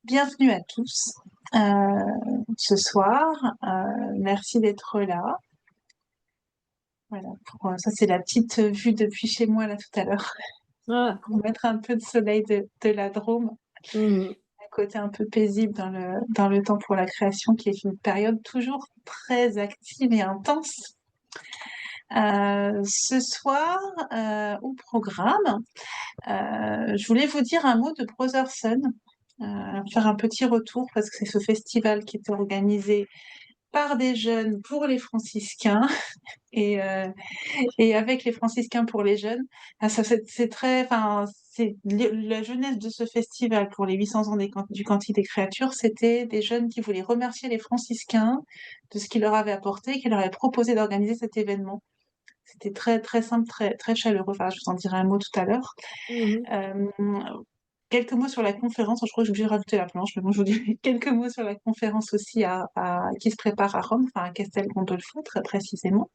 Bienvenue à tous ce soir. Merci d'être là. Voilà, ça c'est la petite vue depuis chez moi là tout à l'heure Ah. pour mettre un peu de soleil de la Drôme, Mmh. un côté un peu paisible dans le temps pour la création qui est une période toujours très active et intense. Ce soir, au programme, je voulais vous dire un mot de Brotherson, faire un petit retour parce que c'est ce festival qui était organisé par des jeunes pour les franciscains et, et avec les franciscains pour les jeunes. Ah, ça, c'est très, enfin, c'est la jeunesse de ce festival pour les 800 ans du Cantique des Créatures, c'était des jeunes qui voulaient remercier les franciscains de ce qu'ils leur avaient apporté et qui leur avaient proposé d'organiser cet événement. C'était très, très simple, très, très chaleureux. Enfin, je vous en dirai un mot tout à l'heure. Mmh. Euh, Quelques mots sur la conférence. Je crois que je suis obligée de rajouter la planche, mais bon, je vous dis quelques mots sur la conférence aussi qui se prépare à Rome, enfin à Castel Gandolfo très précisément.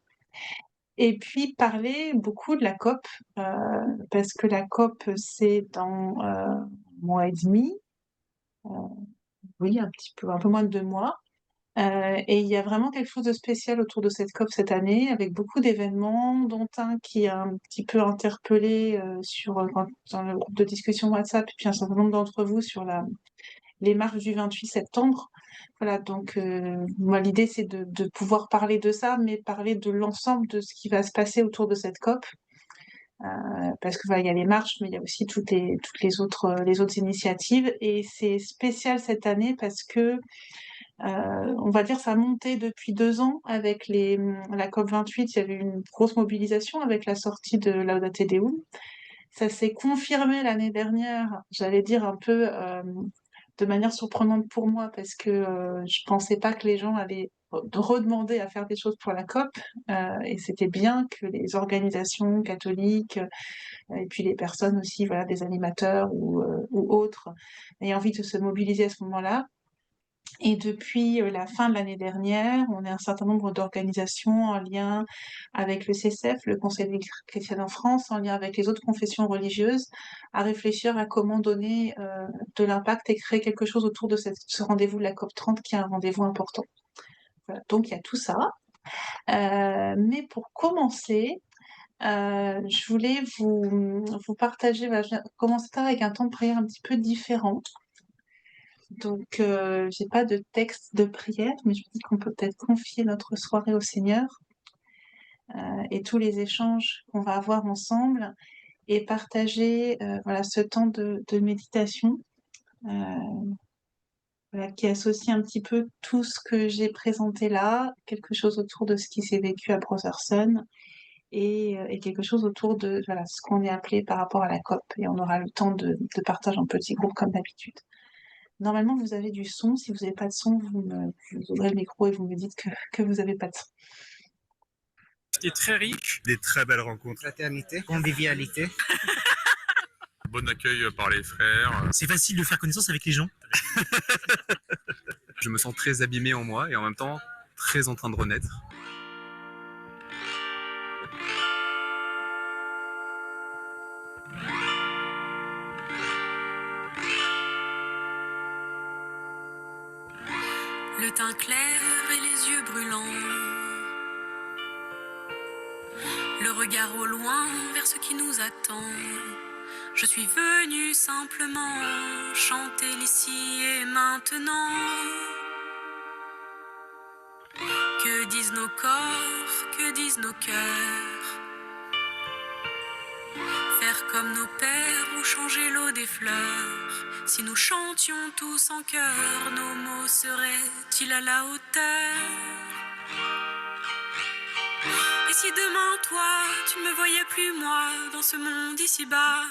Et puis parler beaucoup de la COP, parce que la COP, c'est dans un mois et demi, euh, oui, un peu moins de 2 mois. Et il y a vraiment quelque chose de spécial autour de cette COP cette année, avec beaucoup d'événements, dont un qui a un petit peu interpellé dans le groupe de discussion WhatsApp, et puis un certain nombre d'entre vous sur les marches du 28 septembre. Voilà, donc moi l'idée c'est de pouvoir parler de ça, mais parler de l'ensemble de ce qui va se passer autour de cette COP, parce que voilà, il y a les marches, mais il y a aussi toutes les autres initiatives, et c'est spécial cette année parce que on va dire ça a monté depuis 2 ans avec la COP28. Il y avait une grosse mobilisation avec la sortie de Laudato Deum. Ça s'est confirmé l'année dernière, j'allais dire un peu de manière surprenante pour moi, parce que je pensais pas que les gens allaient redemander à faire des choses pour la COP, et c'était bien que les organisations catholiques et puis les personnes aussi, voilà, des animateurs ou autres, aient envie de se mobiliser à ce moment-là. Et depuis la fin de l'année dernière, on est un certain nombre d'organisations en lien avec le CCF, le Conseil des chrétiens en France, en lien avec les autres confessions religieuses, à réfléchir à comment donner de l'impact et créer quelque chose autour de ce rendez-vous de la COP30 qui est un rendez-vous important. Voilà, donc il y a tout ça. Mais pour commencer, je voulais vous partager, je vais commencer avec un temps de prière un petit peu différent. Donc, j'ai pas de texte de prière, mais je me dis qu'on peut peut-être confier notre soirée au Seigneur, et tous les échanges qu'on va avoir ensemble, et partager voilà, ce temps de méditation, voilà, qui associe un petit peu tout ce que j'ai présenté là, quelque chose autour de ce qui s'est vécu à Brotherson, et quelque chose autour de voilà, ce qu'on est appelé par rapport à la COP. Et on aura le temps de partage en petits groupes comme d'habitude. Normalement, vous avez du son. Si vous n'avez pas de son, vous ouvrez le micro et vous me dites que vous n'avez pas de son. C'était très riche. Des très belles rencontres. Fraternité, convivialité. Bon accueil par les frères. C'est facile de faire connaissance avec les gens. Je me sens très abîmé en moi et en même temps très en train de renaître. Le teint clair et les yeux brûlants, le regard au loin vers ce qui nous attend. Je suis venue simplement chanter l'ici et maintenant. Que disent nos corps, que disent nos cœurs? Faire comme nos pères ou changer l'eau des fleurs? Si nous chantions tous en chœur, nos mots seraient-ils à la hauteur? Et si demain, toi, tu ne me voyais plus, moi, dans ce monde ici-bas,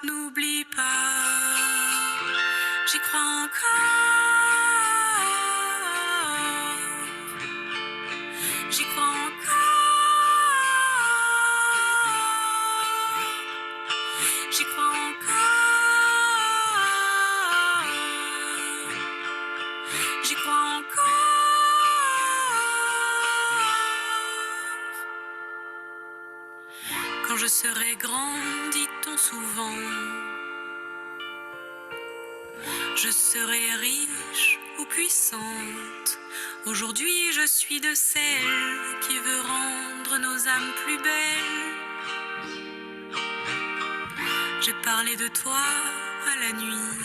n'oublie pas, j'y crois encore, j'y crois encore, j'y crois encore, j'y crois encore. Quand je serai grand, dit-on souvent, Je serai riche ou puissante. Aujourd'hui, je suis de celle qui veut rendre nos âmes plus belles. J'ai parlé de toi à la nuit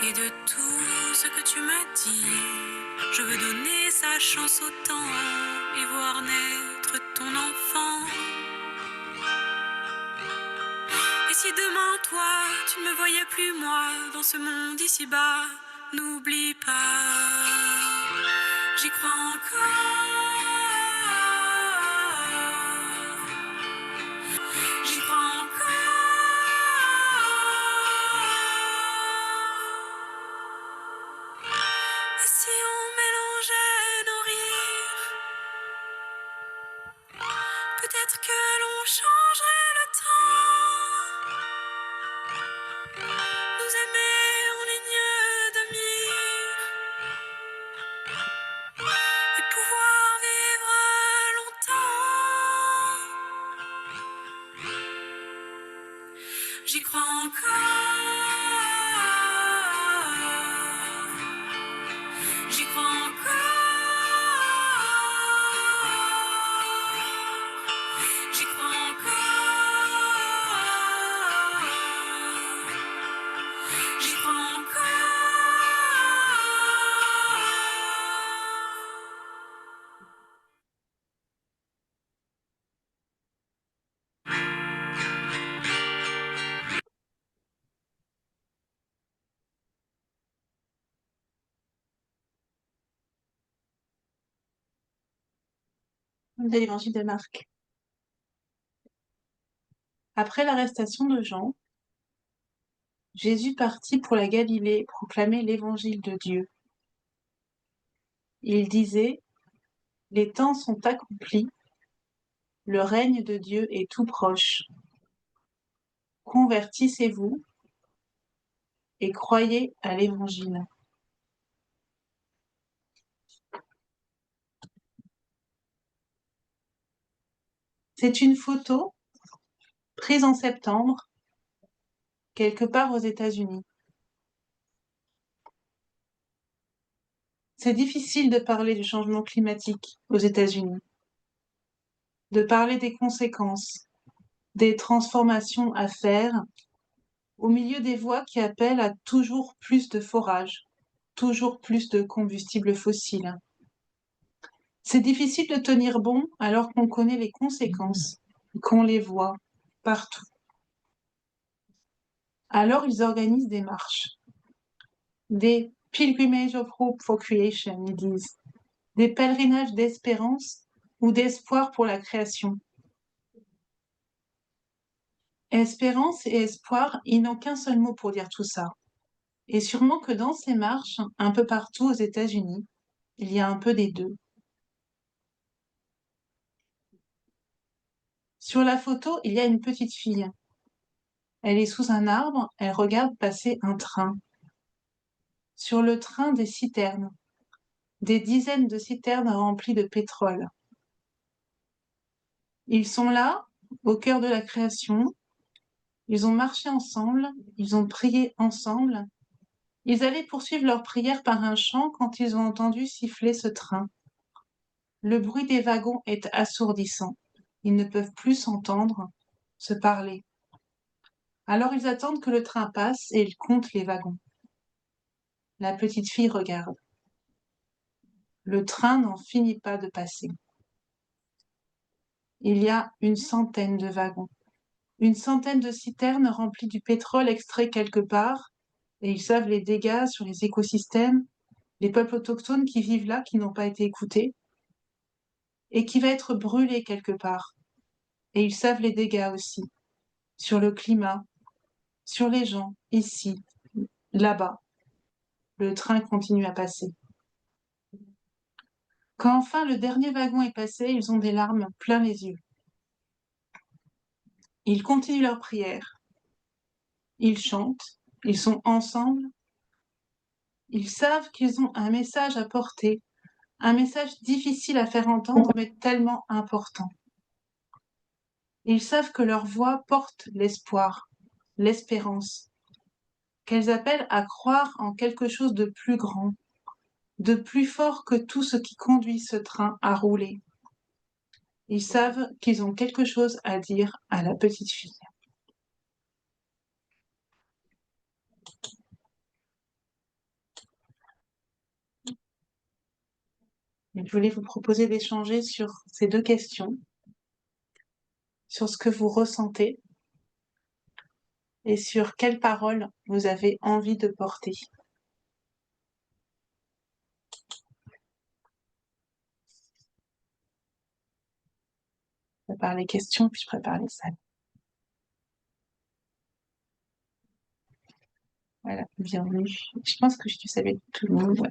et de tout ce que tu m'as dit. Je veux donner sa chance au temps et voir naître ton enfant. Et si demain, toi, tu ne me voyais plus, moi, dans ce monde ici-bas, n'oublie pas, j'y crois encore. J'y crois encore. Et si on mélangeait nos rires, peut-être que l'on changerait le temps. Nous aimer en ligne de mire et pouvoir vivre longtemps. J'y crois encore. J'y crois encore. J'y crois encore. J'y crois encore. De l'évangile de Marc. Après l'arrestation de Jean, Jésus partit pour la Galilée proclamer l'évangile de Dieu. Il disait: les temps sont accomplis, le règne de Dieu est tout proche. Convertissez-vous et croyez à l'évangile. C'est une photo prise en septembre, quelque part aux États-Unis. C'est difficile de parler du changement climatique aux États-Unis, de parler des conséquences, des transformations à faire, au milieu des voix qui appellent à toujours plus de forages, toujours plus de combustibles fossiles. C'est difficile de tenir bon alors qu'on connaît les conséquences, qu'on les voit partout. Alors ils organisent des marches, des Pilgrimage of Hope for Creation, ils disent, des pèlerinages d'espérance ou d'espoir pour la création. Espérance et espoir, ils n'ont qu'un seul mot pour dire tout ça. Et sûrement que dans ces marches, un peu partout aux États-Unis, il y a un peu des deux. Sur la photo, il y a une petite fille. Elle est sous un arbre, elle regarde passer un train. Sur le train, des citernes, des dizaines de citernes remplies de pétrole. Ils sont là, au cœur de la création. Ils ont marché ensemble, ils ont prié ensemble. Ils allaient poursuivre leur prière par un chant quand ils ont entendu siffler ce train. Le bruit des wagons est assourdissant. Ils ne peuvent plus s'entendre, se parler. Alors ils attendent que le train passe et ils comptent les wagons. La petite fille regarde. Le train n'en finit pas de passer. Il y a une centaine de wagons, une centaine de citernes remplies du pétrole extrait quelque part, et ils savent les dégâts sur les écosystèmes, les peuples autochtones qui vivent là, qui n'ont pas été écoutés, et qui va être brûlé quelque part. Et ils savent les dégâts aussi, sur le climat, sur les gens, ici, là-bas. Le train continue à passer. Quand enfin le dernier wagon est passé, ils ont des larmes plein les yeux. Ils continuent leur prière. Ils chantent, ils sont ensemble. Ils savent qu'ils ont un message à porter, un message difficile à faire entendre, mais tellement important. Ils savent que leur voix porte l'espoir, l'espérance, qu'elles appellent à croire en quelque chose de plus grand, de plus fort que tout ce qui conduit ce train à rouler. Ils savent qu'ils ont quelque chose à dire à la petite fille. Et je voulais vous proposer d'échanger sur ces deux questions, sur ce que vous ressentez et sur quelles paroles vous avez envie de porter. Je prépare les questions, puis je prépare les salles. Voilà, bienvenue. Je pense que je suis saluer tout le monde. Ouais.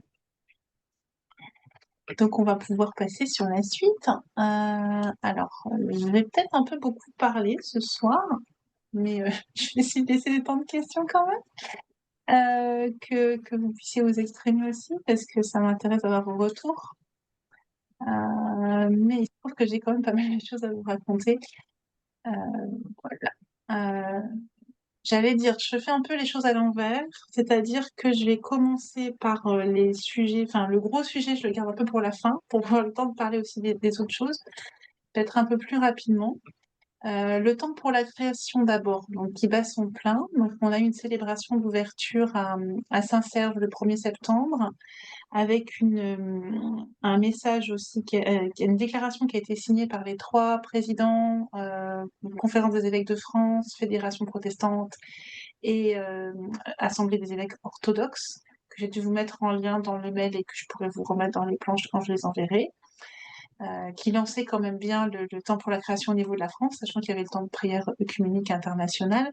Donc, on va pouvoir passer sur la suite. Alors, je vais peut-être un peu beaucoup parler ce soir, mais je vais essayer de laisser des temps de questions quand même. Que vous puissiez vous exprimer aussi, parce que ça m'intéresse d'avoir vos retours. Mais il se trouve que j'ai quand même pas mal de choses à vous raconter. Voilà. J'allais dire, je fais un peu les choses à l'envers, c'est-à-dire que je vais commencer par les sujets, enfin le gros sujet, je le garde un peu pour la fin, pour avoir le temps de parler aussi des autres choses, peut-être un peu plus rapidement. Le temps pour la création d'abord, donc qui bat son plein. Donc on a eu une célébration d'ouverture à Saint-Serve le 1er septembre, avec un message aussi, une déclaration qui a été signée par les 3 présidents, Conférence des évêques de France, Fédération protestante et Assemblée des évêques orthodoxes, que j'ai dû vous mettre en lien dans le mail et que je pourrais vous remettre dans les planches quand je les enverrai. Qui lançait quand même bien le temps pour la création au niveau de la France, sachant qu'il y avait le temps de prière œcuménique internationale.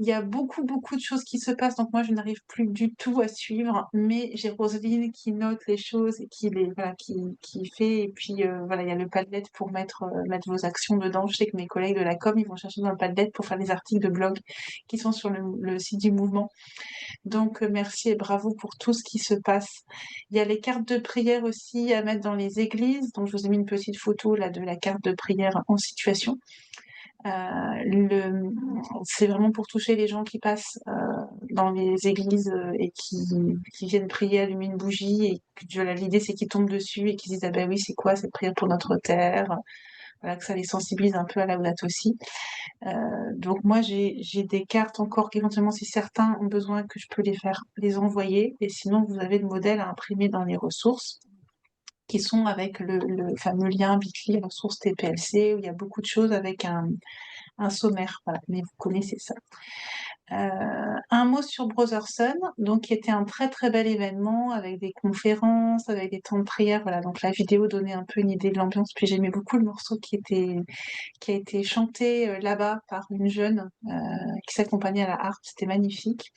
Il y a beaucoup, beaucoup de choses qui se passent, donc moi je n'arrive plus du tout à suivre, mais j'ai Roselyne qui note les choses et qui fait, et puis voilà, il y a le Padlet pour mettre vos actions dedans. Je sais que mes collègues de la com, ils vont chercher dans le Padlet pour faire des articles de blog qui sont sur le site du mouvement. Donc merci et bravo pour tout ce qui se passe. Il y a les cartes de prière aussi à mettre dans les églises, donc je vous ai mis une petite photo là de la carte de prière en situation. C'est vraiment pour toucher les gens qui passent dans les églises et qui viennent prier, allumer une bougie, et l'idée c'est qu'ils tombent dessus et qu'ils disent ah ben oui, c'est quoi cette prière pour notre terre, voilà, que ça les sensibilise un peu à Laudato aussi. Donc moi j'ai des cartes encore qu'éventuellement si certains ont besoin, que je peux les envoyer, et sinon vous avez le modèle à imprimer dans les ressources qui sont avec le fameux lien Bitly ressources TPLC, où il y a beaucoup de choses avec un sommaire, voilà, mais vous connaissez ça. Un mot sur Brotherson, donc qui était un très très bel événement avec des conférences, avec des temps de prière, voilà, donc la vidéo donnait un peu une idée de l'ambiance, puis j'aimais beaucoup le morceau qui a été chanté là-bas par une jeune qui s'accompagnait à la harpe, c'était magnifique.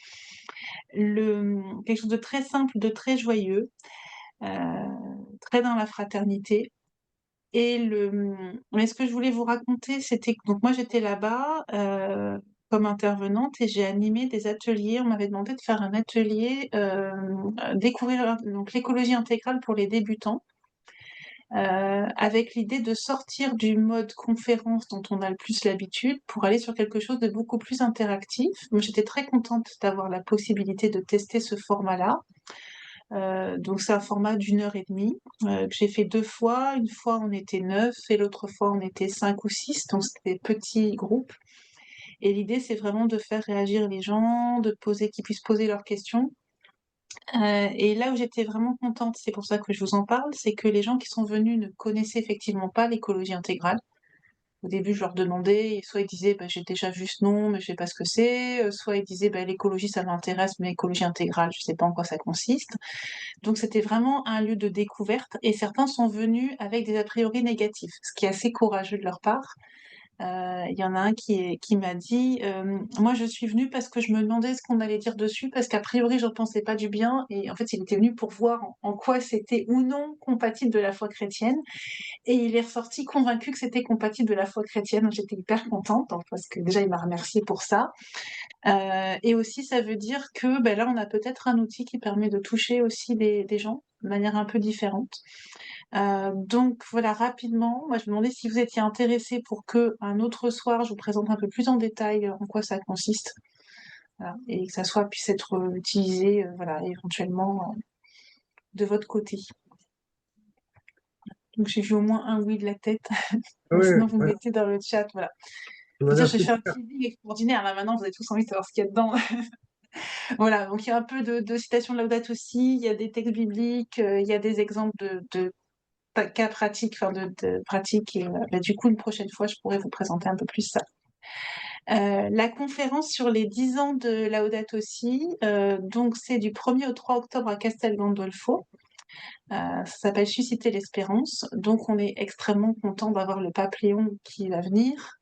Quelque chose de très simple, de très joyeux, très dans la fraternité. Mais ce que je voulais vous raconter, c'était que donc moi j'étais là-bas comme intervenante et j'ai animé des ateliers. On m'avait demandé de faire un atelier découvrir donc l'écologie intégrale pour les débutants, avec l'idée de sortir du mode conférence dont on a le plus l'habitude pour aller sur quelque chose de beaucoup plus interactif. Moi j'étais très contente d'avoir la possibilité de tester ce format-là. Donc c'est un format d'1h30 que j'ai fait 2 fois. Une fois on était 9 et l'autre fois on était 5 ou 6, donc c'était des petits groupes. Et l'idée c'est vraiment de faire réagir les gens, qu'ils puissent poser leurs questions. Et là où j'étais vraiment contente, c'est pour ça que je vous en parle, c'est que les gens qui sont venus ne connaissaient effectivement pas l'écologie intégrale. Au début, je leur demandais, et soit ils disaient bah, j'ai déjà vu ce nom, mais je sais pas ce que c'est, soit ils disaient bah, l'écologie ça m'intéresse, mais l'écologie intégrale, je sais pas en quoi ça consiste. Donc c'était vraiment un lieu de découverte, et certains sont venus avec des a priori négatifs, ce qui est assez courageux de leur part. Il y en a un qui m'a dit moi je suis venu parce que je me demandais ce qu'on allait dire dessus, parce qu'a priori je ne pensais pas du bien, et en fait il était venu pour voir en quoi c'était ou non compatible de la foi chrétienne, et il est ressorti convaincu que c'était compatible de la foi chrétienne. J'étais hyper contente, parce que déjà il m'a remercié pour ça. Et aussi ça veut dire que là on a peut-être un outil qui permet de toucher aussi des gens de manière un peu différente. Donc voilà, rapidement, moi je me demandais si vous étiez intéressés pour que un autre soir je vous présente un peu plus en détail en quoi ça consiste. voilà, et que ça puisse être utilisé voilà, éventuellement de votre côté. Donc j'ai vu au moins un oui de la tête. Oui, Sinon, vous me ouais, mettez dans le chat. Voilà. ça Je m'a veux dire, l'air je fais un super. teasing extraordinaire. Là, maintenant, vous avez tous envie de savoir ce qu'il y a dedans. Voilà. Donc, il y a un peu de citations de Laudato aussi. Il y a des textes bibliques. Il y a des exemples de cas pratiques, enfin, de pratiques. Et bah, du coup, une prochaine fois, je pourrais vous présenter un peu plus ça. La conférence sur les 10 ans de Laudato Si, donc c'est du 1er au 3 octobre à Castel Gandolfo. Ça s'appelle Susciter l'espérance. Donc on est extrêmement content d'avoir le pape Léon qui va venir.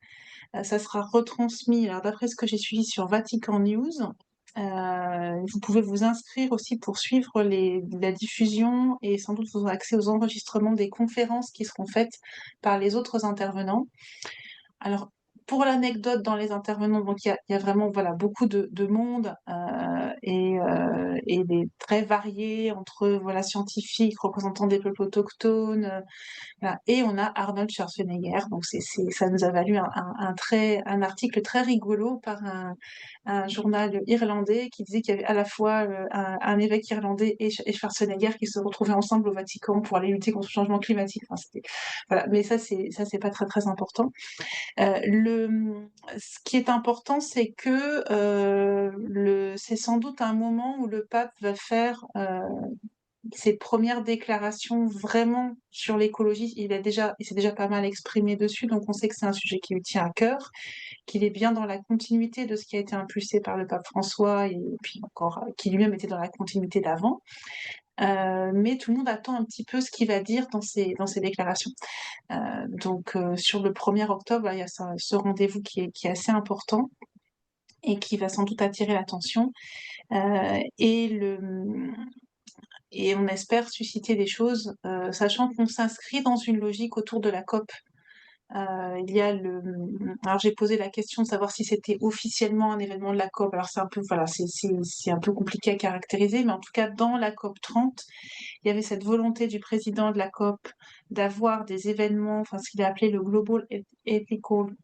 Ça sera retransmis, alors d'après ce que j'ai suivi sur Vatican News. Vous pouvez vous inscrire aussi pour suivre la diffusion et sans doute vous aurez accès aux enregistrements des conférences qui seront faites par les autres intervenants. Alors, pour l'anecdote dans les intervenants, donc il y a vraiment voilà, beaucoup de monde et des très variés entre voilà, scientifiques, représentants des peuples autochtones, voilà. Et on a Arnold Schwarzenegger, donc ça nous a valu un article très rigolo par un journal irlandais qui disait qu'il y avait à la fois un évêque irlandais et Schwarzenegger qui se retrouvaient ensemble au Vatican pour aller lutter contre le changement climatique. Enfin, voilà. Mais ça c'est pas très très important. Ce qui est important, c'est que c'est sans doute un moment où le pape va faire ses premières déclarations vraiment sur l'écologie. Il s'est déjà pas mal exprimé dessus, donc on sait que c'est un sujet qui lui tient à cœur, qu'il est bien dans la continuité de ce qui a été impulsé par le pape François et puis encore qui lui-même était dans la continuité d'avant. Mais tout le monde attend un petit peu ce qu'il va dire dans ses déclarations. Donc sur le 1er octobre, là, il y a ce rendez-vous qui est assez important et qui va sans doute attirer l'attention. Et on espère susciter des choses, sachant qu'on s'inscrit dans une logique autour de la COP. Alors j'ai posé la question de savoir si c'était officiellement un événement de la COP. Alors c'est un peu voilà, c'est un peu compliqué à caractériser, mais en tout cas dans la COP 30, il y avait cette volonté du président de la COP d'avoir des événements, enfin ce qu'il a appelé le Global Ethical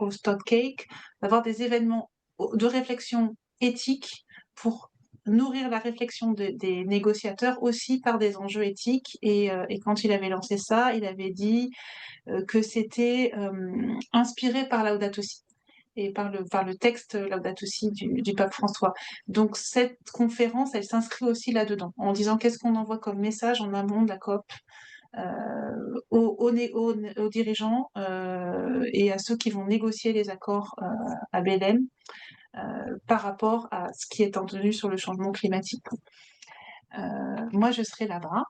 Stockcake, d'avoir des événements de réflexion éthique pour nourrir la réflexion des négociateurs aussi par des enjeux éthiques. Et quand il avait lancé ça, il avait dit que c'était inspiré par Laudato Si et par le texte Laudato Si du pape François. Donc cette conférence, elle s'inscrit aussi là-dedans, en disant qu'est-ce qu'on envoie comme message en amont de la COP aux dirigeants et à ceux qui vont négocier les accords à Belém par rapport à ce qui est entendu sur le changement climatique. Moi, je serai là-bas.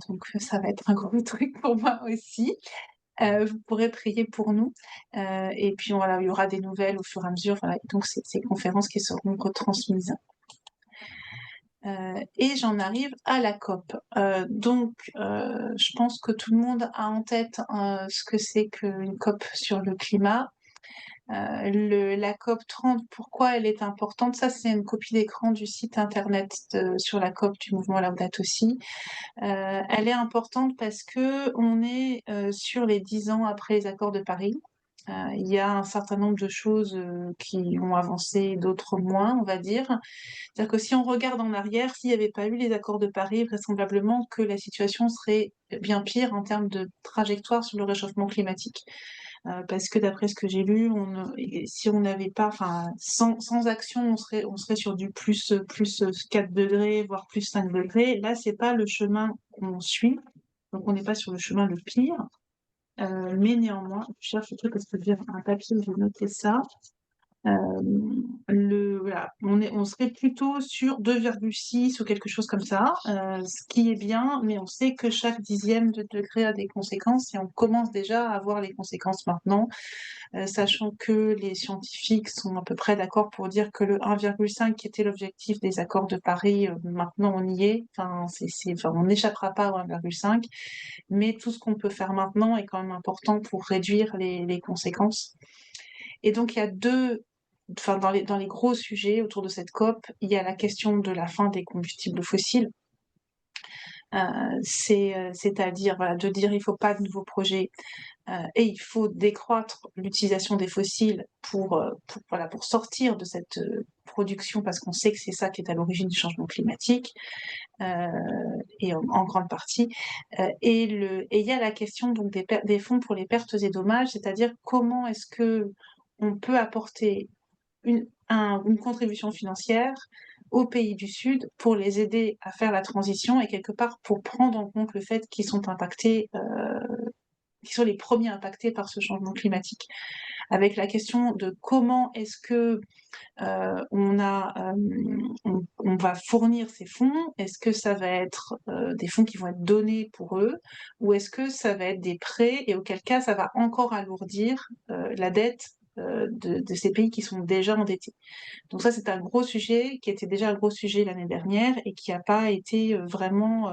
Donc ça va être un gros truc pour moi aussi. Vous pourrez prier pour nous. Et puis voilà, il y aura des nouvelles au fur et à mesure. Voilà. Donc c'est ces conférences qui seront retransmises. Et j'en arrive à la COP. Donc je pense que tout le monde a en tête ce que c'est qu'une COP sur le climat. La COP 30, pourquoi elle est importante? Ça, c'est une copie d'écran du site internet sur la COP du mouvement Laudato Si. Elle est importante parce que on est sur les 10 ans après les accords de Paris. Il y a un certain nombre de choses qui ont avancé, d'autres moins, on va dire. C'est-à-dire que si on regarde en arrière, s'il n'y avait pas eu les accords de Paris, vraisemblablement que la situation serait bien pire en termes de trajectoire sur le réchauffement climatique. Parce que d'après ce que j'ai lu, si on n'avait pas, enfin, sans action, on serait sur du plus 4 degrés, voire plus 5 degrés. Là, c'est pas le chemin qu'on suit, donc on n'est pas sur le chemin le pire. Mais néanmoins, je cherche le truc parce que j'ai un papier où j'ai noté ça. Voilà, on serait plutôt sur 2,6 ou quelque chose comme ça, ce qui est bien, mais on sait que chaque dixième de degré a des conséquences et on commence déjà à voir les conséquences maintenant, sachant que les scientifiques sont à peu près d'accord pour dire que le 1,5 qui était l'objectif des accords de Paris, maintenant on y est, enfin, on n'échappera pas au 1,5, mais tout ce qu'on peut faire maintenant est quand même important pour réduire les conséquences. Et donc il y a dans les gros sujets autour de cette COP, il y a la question de la fin des combustibles fossiles. C'est-à-dire voilà, de dire il ne faut pas de nouveaux projets et il faut décroître l'utilisation des fossiles pour sortir de cette production, parce qu'on sait que c'est ça qui est à l'origine du changement climatique, et en grande partie. Et il y a la question donc des fonds pour les pertes et dommages, c'est-à-dire comment est-ce que on peut apporter une contribution financière aux pays du Sud pour les aider à faire la transition et quelque part pour prendre en compte le fait qu'ils sont impactés, qui sont les premiers impactés par ce changement climatique. Avec la question de comment est-ce que on va fournir ces fonds, est-ce que ça va être des fonds qui vont être donnés pour eux, ou est-ce que ça va être des prêts, et auquel cas ça va encore alourdir la dette de ces pays qui sont déjà endettés. Donc ça, c'est un gros sujet qui était déjà un gros sujet l'année dernière et qui n'a pas été vraiment,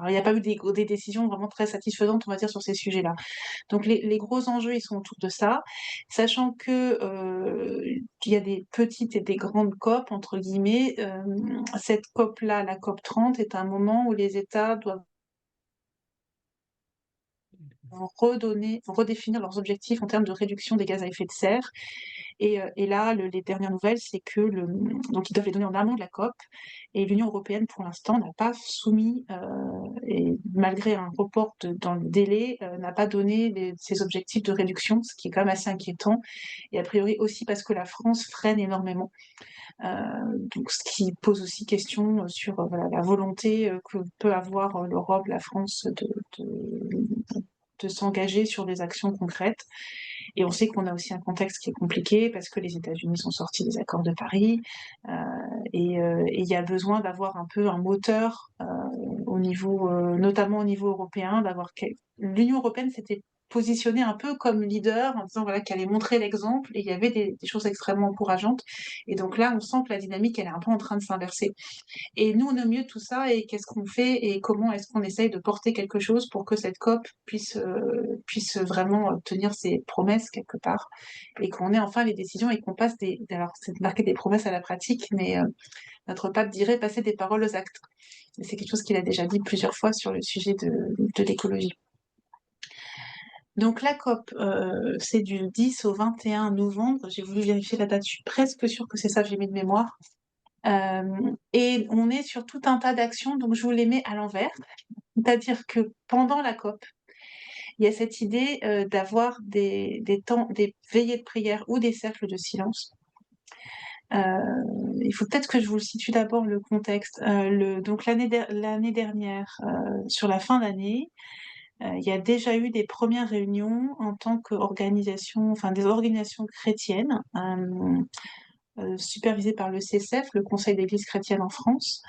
il n'y a pas eu des décisions vraiment très satisfaisantes, on va dire, sur ces sujets-là. Donc les gros enjeux, ils sont autour de ça, sachant que il y a des petites et des grandes COP, entre guillemets. Cette COP-là, la COP 30, est un moment où les États doivent redéfinir leurs objectifs en termes de réduction des gaz à effet de serre. Et là, les dernières nouvelles, c'est que donc ils doivent les donner en amont de la COP, et l'Union européenne, pour l'instant, n'a pas soumis, et malgré un report dans le délai, n'a pas donné ses objectifs de réduction, ce qui est quand même assez inquiétant, et a priori aussi parce que la France freine énormément. Donc ce qui pose aussi question sur voilà, la volonté que peut avoir l'Europe, la France, de s'engager sur des actions concrètes. Et on sait qu'on a aussi un contexte qui est compliqué parce que les États-Unis sont sortis des accords de Paris, et il y a besoin d'avoir un peu un moteur au niveau, notamment au niveau européen, l'Union européenne s'était positionnée un peu comme leader en disant voilà qu'elle allait montrer l'exemple, et il y avait des choses extrêmement encourageantes. Et donc là, on sent que la dynamique elle est un peu en train de s'inverser. Et nous, on est au milieu de tout ça, et qu'est-ce qu'on fait et comment est-ce qu'on essaye de porter quelque chose pour que cette COP puisse vraiment tenir ses promesses quelque part, et qu'on ait enfin les décisions et qu'on passe alors c'est de marquer des promesses à la pratique, mais notre pape dirait passer des paroles aux actes. Et c'est quelque chose qu'il a déjà dit plusieurs fois sur le sujet de l'écologie. Donc la COP, c'est du 10 au 21 novembre. J'ai voulu vérifier la date, je suis presque sûre que c'est ça, j'ai mis de mémoire. Et on est sur tout un tas d'actions, donc je vous les mets à l'envers. C'est-à-dire que pendant la COP, il y a cette idée d'avoir des veillées de prière ou des cercles de silence. Il faut peut-être que je vous le situe d'abord le contexte. Donc l'année dernière, sur la fin d'année, il y a déjà eu des premières réunions en tant qu'organisation, enfin des organisations chrétiennes, supervisées par le CCF, le Conseil d'Église chrétienne en France,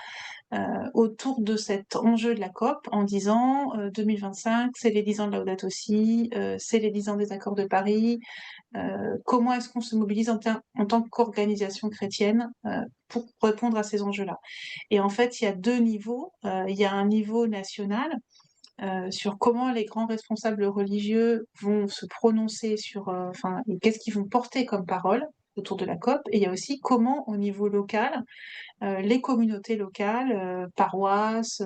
autour de cet enjeu de la COP, en disant 2025, c'est les 10 ans de Laudato Si, c'est les 10 ans des accords de Paris, comment est-ce qu'on se mobilise en tant qu'organisation chrétienne pour répondre à ces enjeux-là. Et en fait, il y a deux niveaux. Il y a un niveau national, sur comment les grands responsables religieux vont se prononcer sur, et qu'est-ce qu'ils vont porter comme parole autour de la COP, et il y a aussi comment, au niveau local, les communautés locales, paroisses,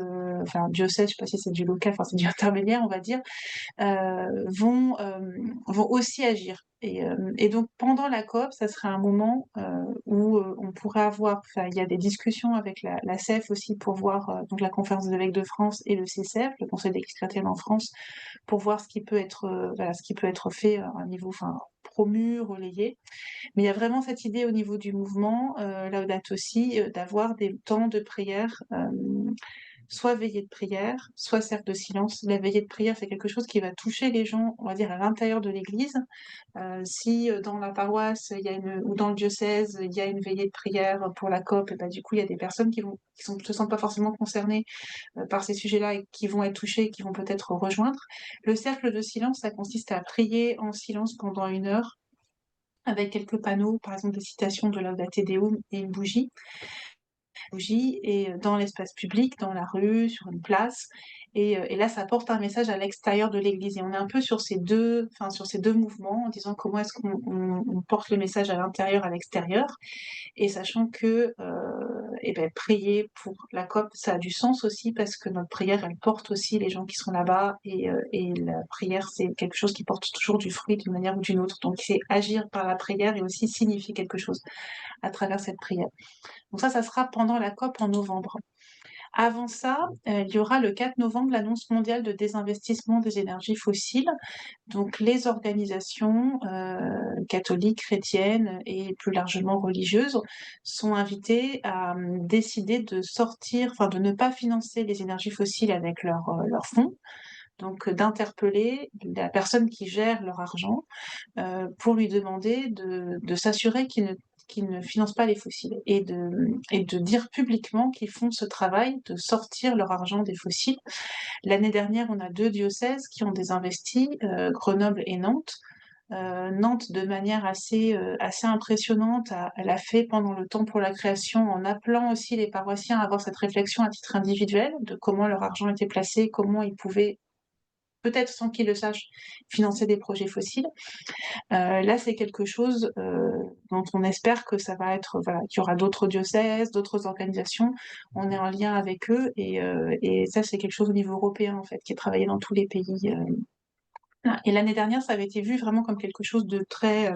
diocèses, je ne sais pas si c'est du local, c'est du intermédiaire, on va dire, vont aussi agir. Et donc pendant la COP, ça serait un moment où on pourrait avoir, il y a des discussions avec la CEF aussi pour voir, donc la Conférence des évêques de France et le CCF, le Conseil d'Église chrétienne en France, pour voir ce qui peut être, ce qui peut être fait à un niveau, promu, relayé. Mais il y a vraiment cette idée au niveau du mouvement, Laudato Si, d'avoir des temps de prière, soit veillée de prière, soit cercle de silence. La veillée de prière, c'est quelque chose qui va toucher les gens, on va dire, à l'intérieur de l'Église. Si dans la paroisse ou dans le diocèse, il y a une veillée de prière pour la COP, et du coup, il y a des personnes qui se sentent pas forcément concernées par ces sujets-là et qui vont être touchées, qui vont peut-être rejoindre. Le cercle de silence, ça consiste à prier en silence pendant 1 heure, avec quelques panneaux, par exemple des citations de Laudate Deum et une bougie, et dans l'espace public, dans la rue, sur une place. Et là, ça porte un message à l'extérieur de l'Église. Et on est un peu sur ces deux mouvements, en disant comment est-ce qu'on porte le message à l'intérieur, à l'extérieur, et sachant que et ben, prier pour la COP, ça a du sens aussi parce que notre prière, elle porte aussi les gens qui sont là-bas et la prière, c'est quelque chose qui porte toujours du fruit d'une manière ou d'une autre. Donc c'est agir par la prière et aussi signifier quelque chose à travers cette prière. Donc ça sera pendant la COP en novembre. Avant ça, il y aura le 4 novembre l'annonce mondiale de désinvestissement des énergies fossiles. Donc les organisations catholiques, chrétiennes et plus largement religieuses sont invitées à décider de sortir, enfin de ne pas financer les énergies fossiles avec leurs fonds. Donc d'interpeller la personne qui gère leur argent pour lui demander de s'assurer qu'ils ne financent pas les fossiles et de dire publiquement qu'ils font ce travail de sortir leur argent des fossiles. L'année dernière, on a 2 diocèses qui ont désinvesti, Grenoble et Nantes. Nantes, de manière assez impressionnante, elle a fait pendant le temps pour la création, en appelant aussi les paroissiens à avoir cette réflexion à titre individuel de comment leur argent était placé, comment ils pouvaient, peut-être sans qu'ils le sachent, financer des projets fossiles. Là, c'est quelque chose dont on espère que ça va être, voilà, qu'il y aura d'autres diocèses, d'autres organisations. On est en lien avec eux et ça, c'est quelque chose au niveau européen en fait, qui est travaillé dans tous les pays. Voilà. Et l'année dernière, ça avait été vu vraiment comme quelque chose de très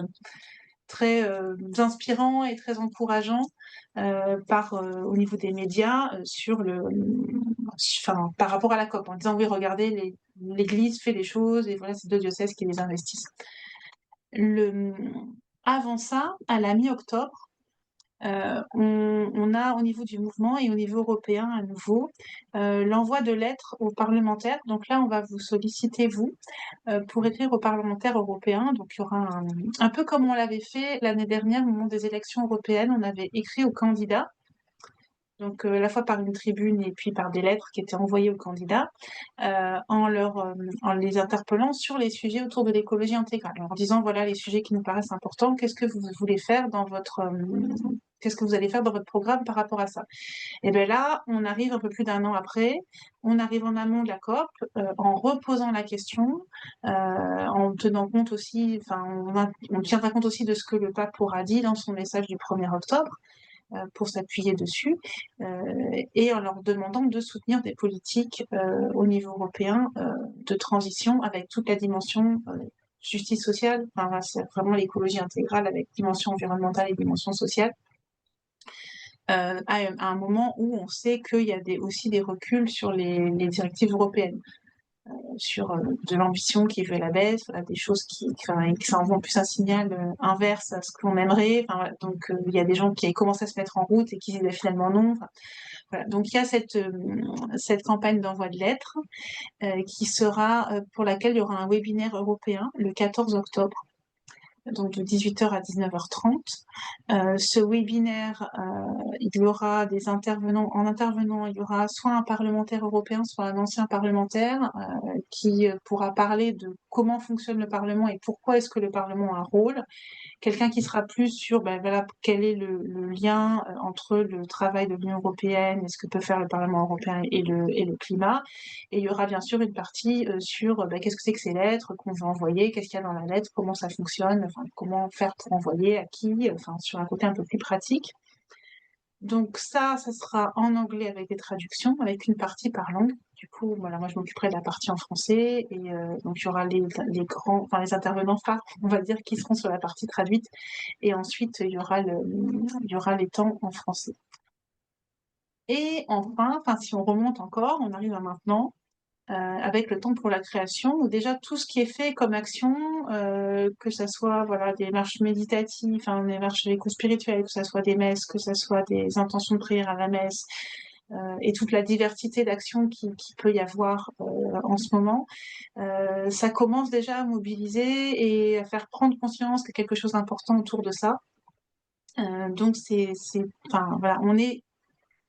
inspirant et très encourageant au niveau des médias par rapport à la COP, en disant oui, regardez, l'Église fait les choses et voilà, c'est 2 diocèses qui les investissent. Avant ça, à la mi-octobre, on a au niveau du mouvement et au niveau européen à nouveau l'envoi de lettres aux parlementaires. Donc là, on va vous solliciter, vous, pour écrire aux parlementaires européens. Donc il y aura un peu comme on l'avait fait l'année dernière au moment des élections européennes, on avait écrit aux candidats, donc à la fois par une tribune et puis par des lettres qui étaient envoyées aux candidats, en les interpellant sur les sujets autour de l'écologie intégrale, en leur disant voilà les sujets qui nous paraissent importants, qu'est-ce que vous voulez faire qu'est-ce que vous allez faire dans votre programme par rapport à ça. Et bien là, on arrive un peu plus d'1 an après, on arrive en amont de la COP, en reposant la question, en tenant compte aussi, on tiendra compte aussi de ce que le pape aura dit dans son message du 1er octobre, pour s'appuyer dessus, et en leur demandant de soutenir des politiques au niveau européen de transition avec toute la dimension justice sociale, enfin, c'est vraiment l'écologie intégrale avec dimension environnementale et dimension sociale, à un moment où on sait qu'il y a aussi des reculs sur les directives européennes, sur de l'ambition qui veut la baisse, voilà, des choses qui ça envoie en plus un signal inverse à ce qu'on aimerait. Enfin, voilà, donc il y a des gens qui commencent à se mettre en route et qui disent finalement non. Enfin, voilà. Donc il y a cette campagne d'envoi de lettres qui sera pour laquelle il y aura un webinaire européen le 14 octobre. Donc de 18h à 19h30. Ce webinaire, il y aura des intervenants. En intervenant, il y aura soit un parlementaire européen, soit un ancien parlementaire qui pourra parler de comment fonctionne le Parlement et pourquoi est-ce que le Parlement a un rôle. Quelqu'un qui sera plus sur voilà, quel est le lien entre le travail de l'Union européenne et ce que peut faire le Parlement européen et le climat. Et il y aura bien sûr une partie sur qu'est-ce que c'est que ces lettres qu'on veut envoyer, qu'est-ce qu'il y a dans la lettre, comment ça fonctionne, comment faire pour envoyer, à qui, sur un côté un peu plus pratique. Donc ça sera en anglais avec des traductions, avec une partie par langue. Du coup, voilà, moi je m'occuperai de la partie en français et donc il y aura les intervenants phares, on va dire, qui seront sur la partie traduite et ensuite il y aura les temps en français. Et enfin, si on remonte encore, on arrive à maintenant, avec le temps pour la création, où déjà tout ce qui est fait comme action, que ça soit des marches méditatives, des marches éco-spirituelles, que ça soit des messes, que ça soit des intentions de prière à la messe, et toute la diversité d'actions qui peut y avoir en ce moment, ça commence déjà à mobiliser et à faire prendre conscience qu'il y a quelque chose d'important autour de ça. Donc on est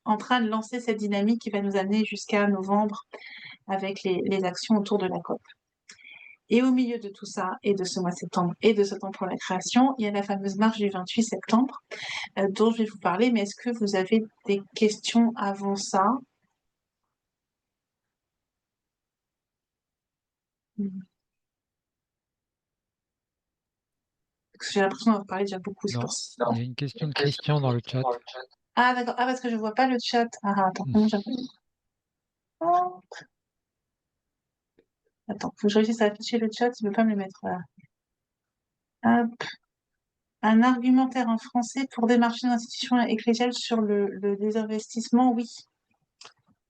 en train de lancer cette dynamique qui va nous amener jusqu'à novembre avec les actions autour de la COP. Et au milieu de tout ça, et de ce mois de septembre, et de ce temps pour la création, il y a la fameuse marche du 28 septembre, dont je vais vous parler, mais est-ce que vous avez des questions avant ça? Parce que j'ai l'impression d'avoir parlé déjà beaucoup, c'est Non, pour ça. il y a une question de Christian dans le chat. Ah, d'accord. Ah, parce que je vois pas le chat. Ah, attends, comment j'appelle? Oh, attends, faut que je réussisse à afficher le chat, il veut pas me le mettre. Voilà. Hop. Un argumentaire en français pour démarcher les institutions ecclésiales sur le désinvestissement, oui.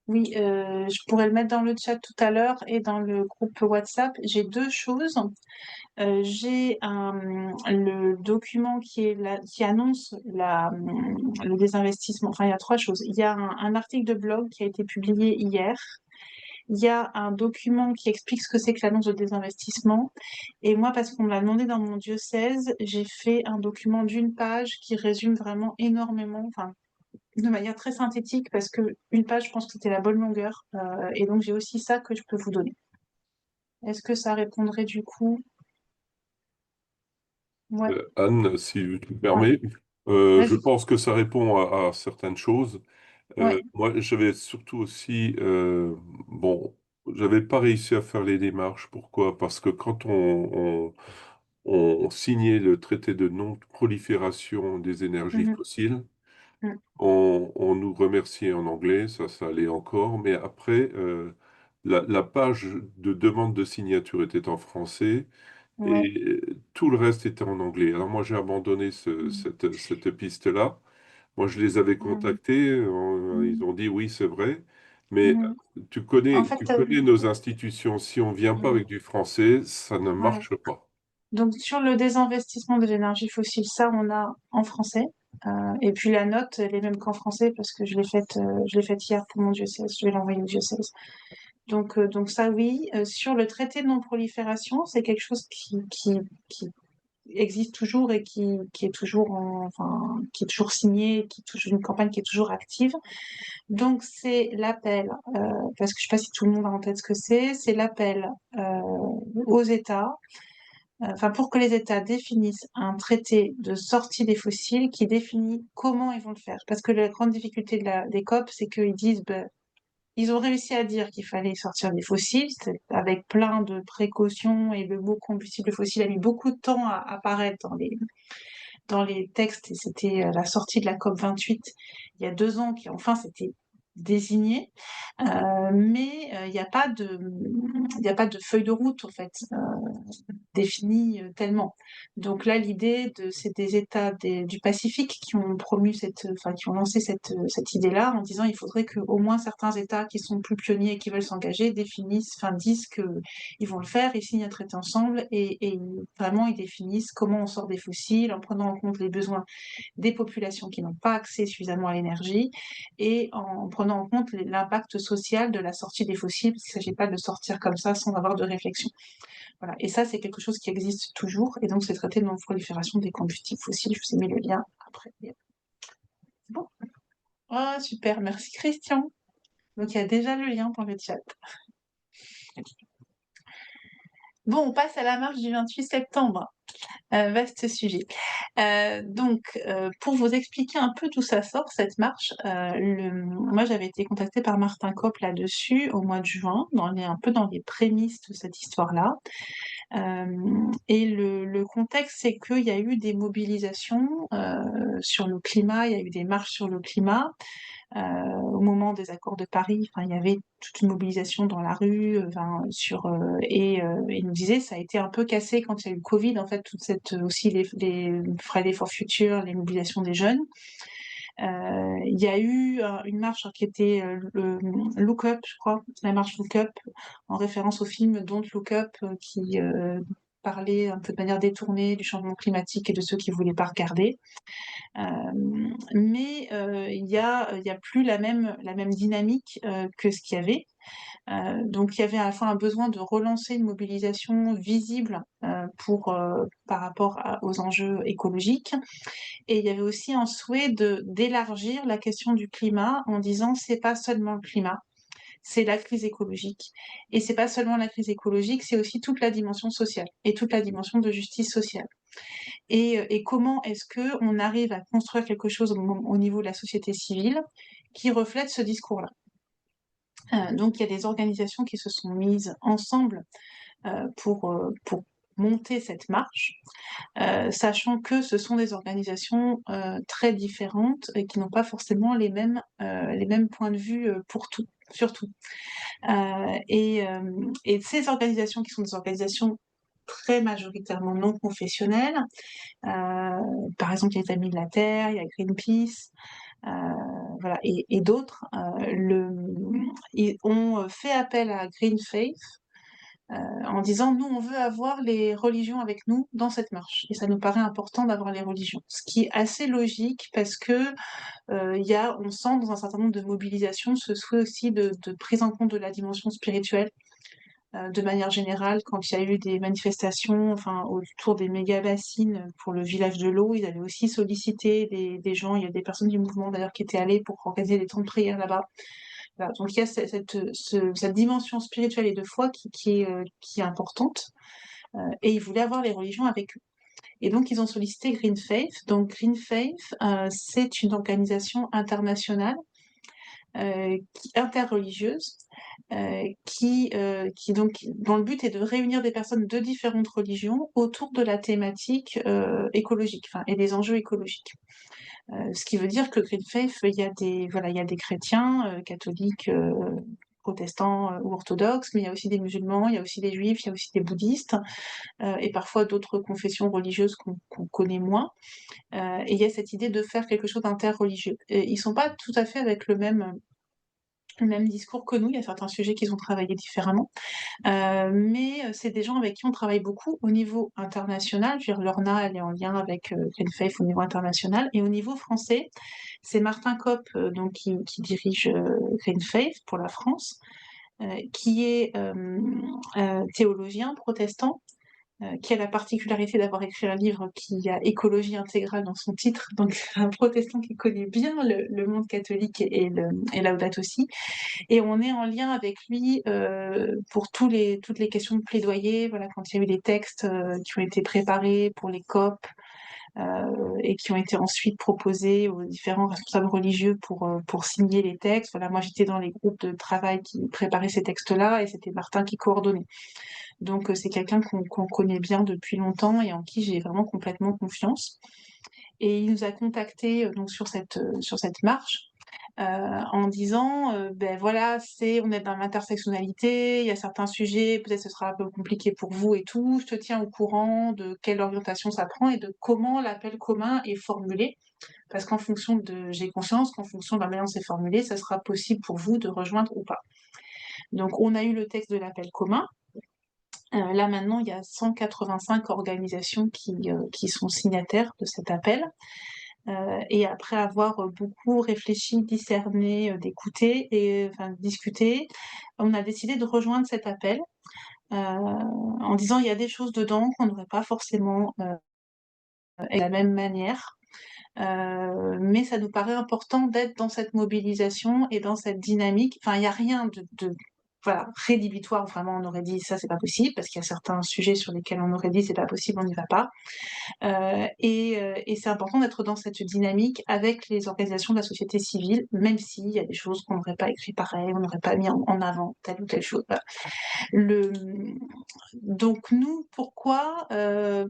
Oui, je pourrais le mettre dans le chat tout à l'heure et dans le groupe WhatsApp. J'ai deux choses. J'ai le document qui annonce le désinvestissement. Enfin, il y a trois choses. Il y a un article de blog qui a été publié hier. Il y a un document qui explique ce que c'est que l'annonce de désinvestissement. Et moi, parce qu'on me l'a demandé dans mon diocèse, j'ai fait un document d'une page qui résume vraiment énormément, enfin, de manière très synthétique, parce que une page, je pense que c'était la bonne longueur. Et donc, j'ai aussi ça que je peux vous donner. Est-ce que ça répondrait du coup? Ouais, Anne, si tu me ouais. permets, je Vas-y. pense que ça répond à certaines choses. Ouais. Moi, j'avais surtout aussi, bon, j'avais pas réussi à faire les démarches. Pourquoi? Parce que quand on signait le traité de non-prolifération des énergies Mhm. fossiles, Mhm. on nous remerciait en anglais, ça allait encore, mais après, la page de demande de signature était en français Ouais. et tout le reste était en anglais. Alors moi, j'ai abandonné Mhm. cette piste-là. Moi, je les avais Mhm. contactés, ils Mhm. ont dit oui, c'est vrai, mais Mhm. En tu fait, connais nos institutions. Si on vient pas mhm. avec du français, ça ne Ouais. marche pas. Donc sur le désinvestissement de l'énergie fossile, ça on a en français. Et puis la note, elle est même qu'en français parce que je l'ai faite hier pour mon diocèse. Je vais l'envoyer au diocèse. Donc ça oui. Sur le traité de non-prolifération, c'est quelque chose qui existe toujours et qui est toujours enfin, qui est toujours signé, qui est toujours une campagne qui est toujours active. Donc c'est l'appel, parce que je sais pas si tout le monde a en tête ce que c'est l'appel aux États, enfin pour que les États définissent un traité de sortie des fossiles qui définit comment ils vont le faire. Parce que la grande difficulté des COP, c'est qu'ils disent, ben, ils ont réussi à dire qu'il fallait sortir des fossiles, avec plein de précautions, et le mot combustible fossile a mis beaucoup de temps à apparaître dans les textes, et c'était la sortie de la COP 28 il y a 2 ans qui enfin s'était désigné, mais il n'y a pas de feuille de route en fait définie tellement. Donc là, c'est des États du Pacifique qui ont enfin qui ont lancé cette idée-là en disant il faudrait que au moins certains États qui sont plus pionniers et qui veulent s'engager disent que ils vont le faire, ils signent un traité ensemble et vraiment ils définissent comment on sort des fossiles en prenant en compte les besoins des populations qui n'ont pas accès suffisamment à l'énergie et en prenant en compte l'impact social de la sortie des fossiles, parce qu'il ne s'agit pas de sortir comme ça sans avoir de réflexion. Voilà. Et ça, c'est quelque chose qui existe toujours. Et donc, c'est traité de non-prolifération des combustibles fossiles. Je vous ai mis le lien après. C'est bon. Ah, super. Merci, Christian. Donc, il y a déjà le lien dans le chat. Bon, on passe à la marche du 28 septembre. Vaste sujet. Pour vous expliquer un peu d'où ça sort, cette marche, moi j'avais été contactée par Martin Kopp là-dessus au mois de juin, un peu dans les prémices de cette histoire-là. Et le contexte, c'est qu'il y a eu des mobilisations sur le climat, il y a eu des marches sur le climat. Au moment des accords de Paris, enfin, il y avait toute une mobilisation dans la rue, il nous disait ça a été un peu cassé quand il y a eu le Covid, en fait, toute cette aussi les Fridays for Future, les mobilisations des jeunes. Il y a eu une marche qui était le Look Up, je crois, la marche Look Up, en référence au film Don't Look Up, qui parlait un peu de manière détournée du changement climatique et de ceux qui voulaient pas regarder. Mais il y a plus la même dynamique que ce qu'il y avait. Donc il y avait à la fois un besoin de relancer une mobilisation visible par rapport aux enjeux écologiques, et il y avait aussi un souhait d'élargir la question du climat en disant c'est pas seulement le climat, c'est la crise écologique. Et c'est pas seulement la crise écologique, c'est aussi toute la dimension sociale et toute la dimension de justice sociale. Et comment est-ce qu'on arrive à construire quelque chose au niveau de la société civile qui reflète ce discours-là. Donc il y a des organisations qui se sont mises ensemble pour monter cette marche, sachant que ce sont des organisations très différentes et qui n'ont pas forcément les mêmes points de vue pour tout, sur tout. Et ces organisations qui sont des organisations très majoritairement non confessionnelles, par exemple, il y a les Amis de la Terre, il y a Greenpeace, voilà, et d'autres, ils ont fait appel à Green Faith en disant nous on veut avoir les religions avec nous dans cette marche et ça nous paraît important d'avoir les religions, ce qui est assez logique parce que on sent dans un certain nombre de mobilisations ce souhait aussi de prise en compte de la dimension spirituelle. De manière générale, quand il y a eu des manifestations autour des méga-bassines pour le village de l'eau, ils avaient aussi sollicité des gens, il y a des personnes du mouvement d'ailleurs qui étaient allées pour organiser des temps de prière là-bas. Voilà, donc il y a cette dimension spirituelle et de foi qui est importante, et ils voulaient avoir les religions avec eux. Et donc ils ont sollicité Green Faith. Donc Green Faith, c'est une organisation internationale interreligieuse qui donc dont le but est de réunir des personnes de différentes religions autour de la thématique écologique, et des enjeux écologiques. Ce qui veut dire que Green Faith, il y a des chrétiens catholiques, protestants ou orthodoxes, mais il y a aussi des musulmans, il y a aussi des juifs, il y a aussi des bouddhistes, et parfois d'autres confessions religieuses qu'on connaît moins. Et il y a cette idée de faire quelque chose d'interreligieux. Ils sont pas tout à fait avec le même discours que nous, il y a certains sujets qu'ils ont travaillé différemment, mais c'est des gens avec qui on travaille beaucoup au niveau international. Je veux dire, Lorna, elle est en lien avec Green Faith au niveau international, et au niveau français, c'est Martin Kopp donc qui dirige Green Faith pour la France, qui est théologien protestant, qui a la particularité d'avoir écrit un livre qui a écologie intégrale dans son titre, donc un protestant qui connaît bien le monde catholique et Laudato Si. Et on est en lien avec lui pour toutes les questions de plaidoyer, voilà, quand il y a eu les textes qui ont été préparés pour les COP et qui ont été ensuite proposés aux différents responsables religieux pour signer les textes. Voilà, moi j'étais dans les groupes de travail qui préparaient ces textes-là et c'était Martin qui coordonnait. Donc c'est quelqu'un qu'on connaît bien depuis longtemps et en qui j'ai vraiment complètement confiance. Et il nous a contactés donc sur cette marche en disant ben voilà, on est dans l'intersectionnalité, il y a certains sujets, peut-être ce sera un peu compliqué pour vous et tout, je te tiens au courant de quelle orientation ça prend et de comment l'appel commun est formulé, parce j'ai conscience qu'en fonction de la manière dont c'est formulé, ça sera possible pour vous de rejoindre ou pas. Donc on a eu le texte de l'appel commun. Là maintenant, il y a 185 organisations qui sont signataires de cet appel. Et après avoir beaucoup réfléchi, discerné, d'écouter et discuté, on a décidé de rejoindre cet appel en disant il y a des choses dedans qu'on n'aurait pas forcément de la même manière. Mais ça nous paraît important d'être dans cette mobilisation et dans cette dynamique. Enfin, il n'y a rien de rédhibitoire. Vraiment, on aurait dit ça, c'est pas possible, parce qu'il y a certains sujets sur lesquels on aurait dit c'est pas possible, on n'y va pas. Et c'est important d'être dans cette dynamique avec les organisations de la société civile, même s'il y a des choses qu'on n'aurait pas écrit pareil, on n'aurait pas mis en avant telle ou telle chose. Voilà. Donc nous, pourquoi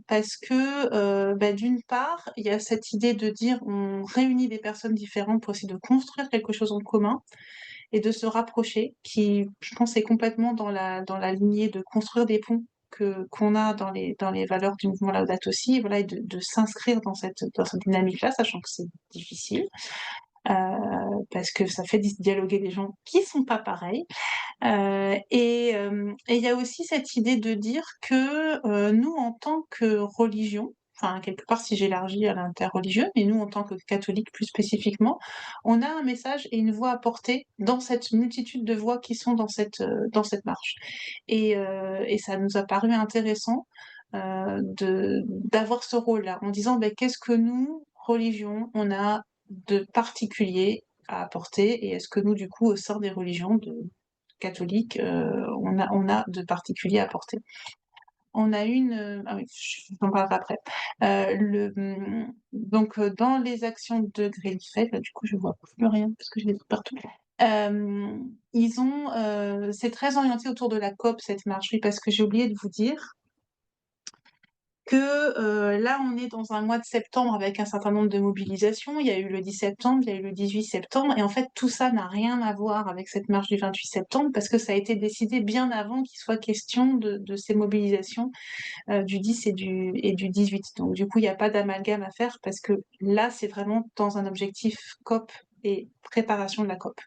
parce que d'une part, il y a cette idée de dire on réunit des personnes différentes pour essayer de construire quelque chose en commun et de se rapprocher, qui, je pense, est complètement dans la lignée de construire des ponts qu'on a dans les valeurs du mouvement Laudato Si, voilà, et de s'inscrire dans cette dynamique-là, sachant que c'est difficile, parce que ça fait dialoguer des gens qui sont pas pareils. Et il y a aussi cette idée de dire que nous, en tant que religion, quelque part si j'élargis à l'interreligieux, mais nous en tant que catholiques plus spécifiquement, on a un message et une voix à porter dans cette multitude de voix qui sont dans cette marche. Et ça nous a paru intéressant d'avoir ce rôle-là, en disant qu'est-ce que nous, religion, on a de particulier à apporter, et est-ce que nous, du coup, au sein des religions catholiques, on a de particulier à apporter. On a ah oui, j'en parlerai après. Donc, dans les actions de Green Faith, là, du coup, je vois plus rien parce que je les trouve partout. C'est très orienté autour de la COP, cette marche, oui, parce que j'ai oublié de vous dire, que là, on est dans un mois de septembre avec un certain nombre de mobilisations. Il y a eu le 10 septembre, il y a eu le 18 septembre, et en fait, tout ça n'a rien à voir avec cette marche du 28 septembre, parce que ça a été décidé bien avant qu'il soit question de ces mobilisations du 10 et du 18. Donc, du coup, il n'y a pas d'amalgame à faire, parce que là, c'est vraiment dans un objectif COP et préparation de la COP.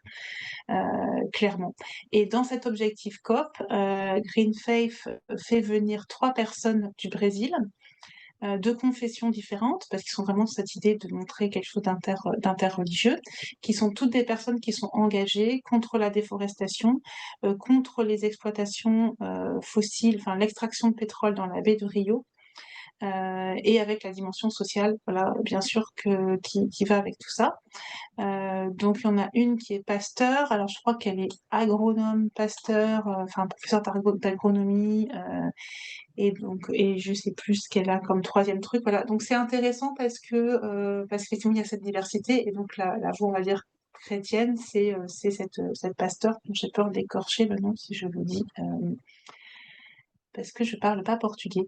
Clairement. Et dans cet objectif COP, Green Faith fait venir 3 personnes du Brésil, de confessions différentes, parce qu'ils sont vraiment dans cette idée de montrer quelque chose d'interreligieux, qui sont toutes des personnes qui sont engagées contre la déforestation, contre les exploitations fossiles, enfin l'extraction de pétrole dans la baie de Rio, et avec la dimension sociale, voilà, bien sûr, qui va avec tout ça. Donc il y en a une qui est pasteur, alors je crois qu'elle est agronome, pasteur, enfin professeure d'agronomie, et je sais plus ce qu'elle a comme troisième truc, voilà. Donc c'est intéressant parce qu'effectivement il y a cette diversité, et donc la voie, on va dire, chrétienne, c'est cette pasteur, dont j'ai peur d'écorcher le nom si je le dis, parce que je parle pas portugais.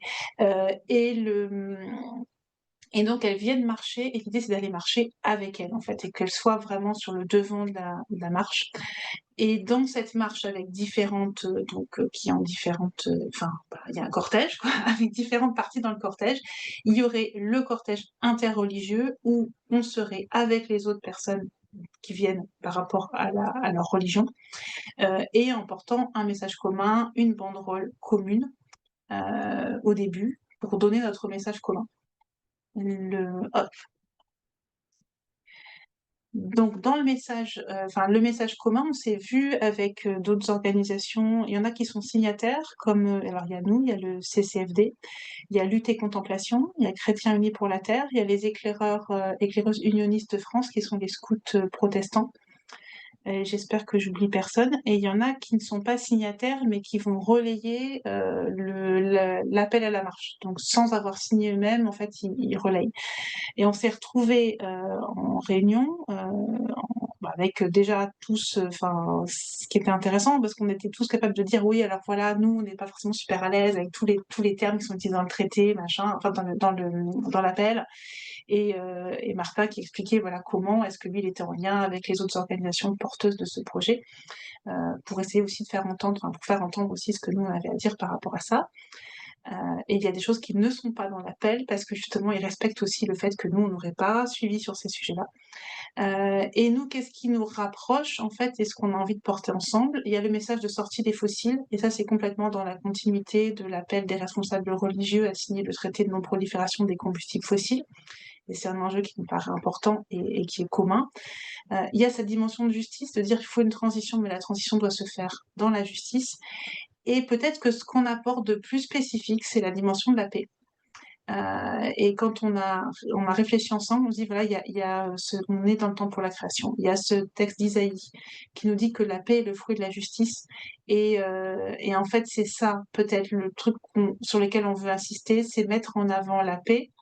Et donc, elles viennent marcher, et l'idée, c'est d'aller marcher avec elle, en fait, et qu'elle soit vraiment sur le devant de la marche. Et dans cette marche, avec différentes, qui ont différentes, enfin, il y a un cortège, quoi, avec différentes parties dans le cortège. Il y aurait le cortège interreligieux, où on serait avec les autres personnes qui viennent par rapport à leur religion, et en portant un message commun, une banderole commune, au début, pour donner notre message commun. Hop. Donc dans le message, le message commun, on s'est vu avec d'autres organisations. Il y en a qui sont signataires, comme alors il y a nous, il y a le CCFD, il y a Lutte et Contemplation, il y a Chrétiens Unis pour la Terre, il y a les éclaireuses unionistes de France, qui sont les scouts protestants. Et j'espère que j'oublie personne. Et il y en a qui ne sont pas signataires, mais qui vont relayer l'appel à la marche. Donc sans avoir signé eux-mêmes, en fait, ils relayent. Et on s'est retrouvés en réunion, avec déjà tous, ce qui était intéressant, parce qu'on était tous capables de dire oui, alors voilà, nous, on n'est pas forcément super à l'aise avec tous les termes qui sont utilisés dans le traité, machin, enfin dans l'appel. Et Martin qui expliquait voilà comment est-ce que lui il était en lien avec les autres organisations porteuses de ce projet, pour essayer aussi de pour faire entendre aussi ce que nous on avait à dire par rapport à ça. Et il y a des choses qui ne sont pas dans l'appel, parce que justement ils respectent aussi le fait que nous on n'aurait pas suivi sur ces sujets-là. Et nous, qu'est-ce qui nous rapproche en fait, et ce qu'on a envie de porter ensemble? Il y a le message de sortie des fossiles, et ça c'est complètement dans la continuité de l'appel des responsables religieux à signer le traité de non-prolifération des combustibles fossiles. Et c'est un enjeu qui nous paraît important et qui est commun. Il y a cette dimension de justice, de dire qu'il faut une transition, mais la transition doit se faire dans la justice. Et peut-être que ce qu'on apporte de plus spécifique, c'est la dimension de la paix. Et quand on a réfléchi ensemble, on se dit voilà, on est dans le temps pour la création. Il y a ce texte d'Isaïe qui nous dit que la paix est le fruit de la justice. Et en fait, c'est ça peut-être le truc sur lequel on veut insister, c'est mettre en avant la paix,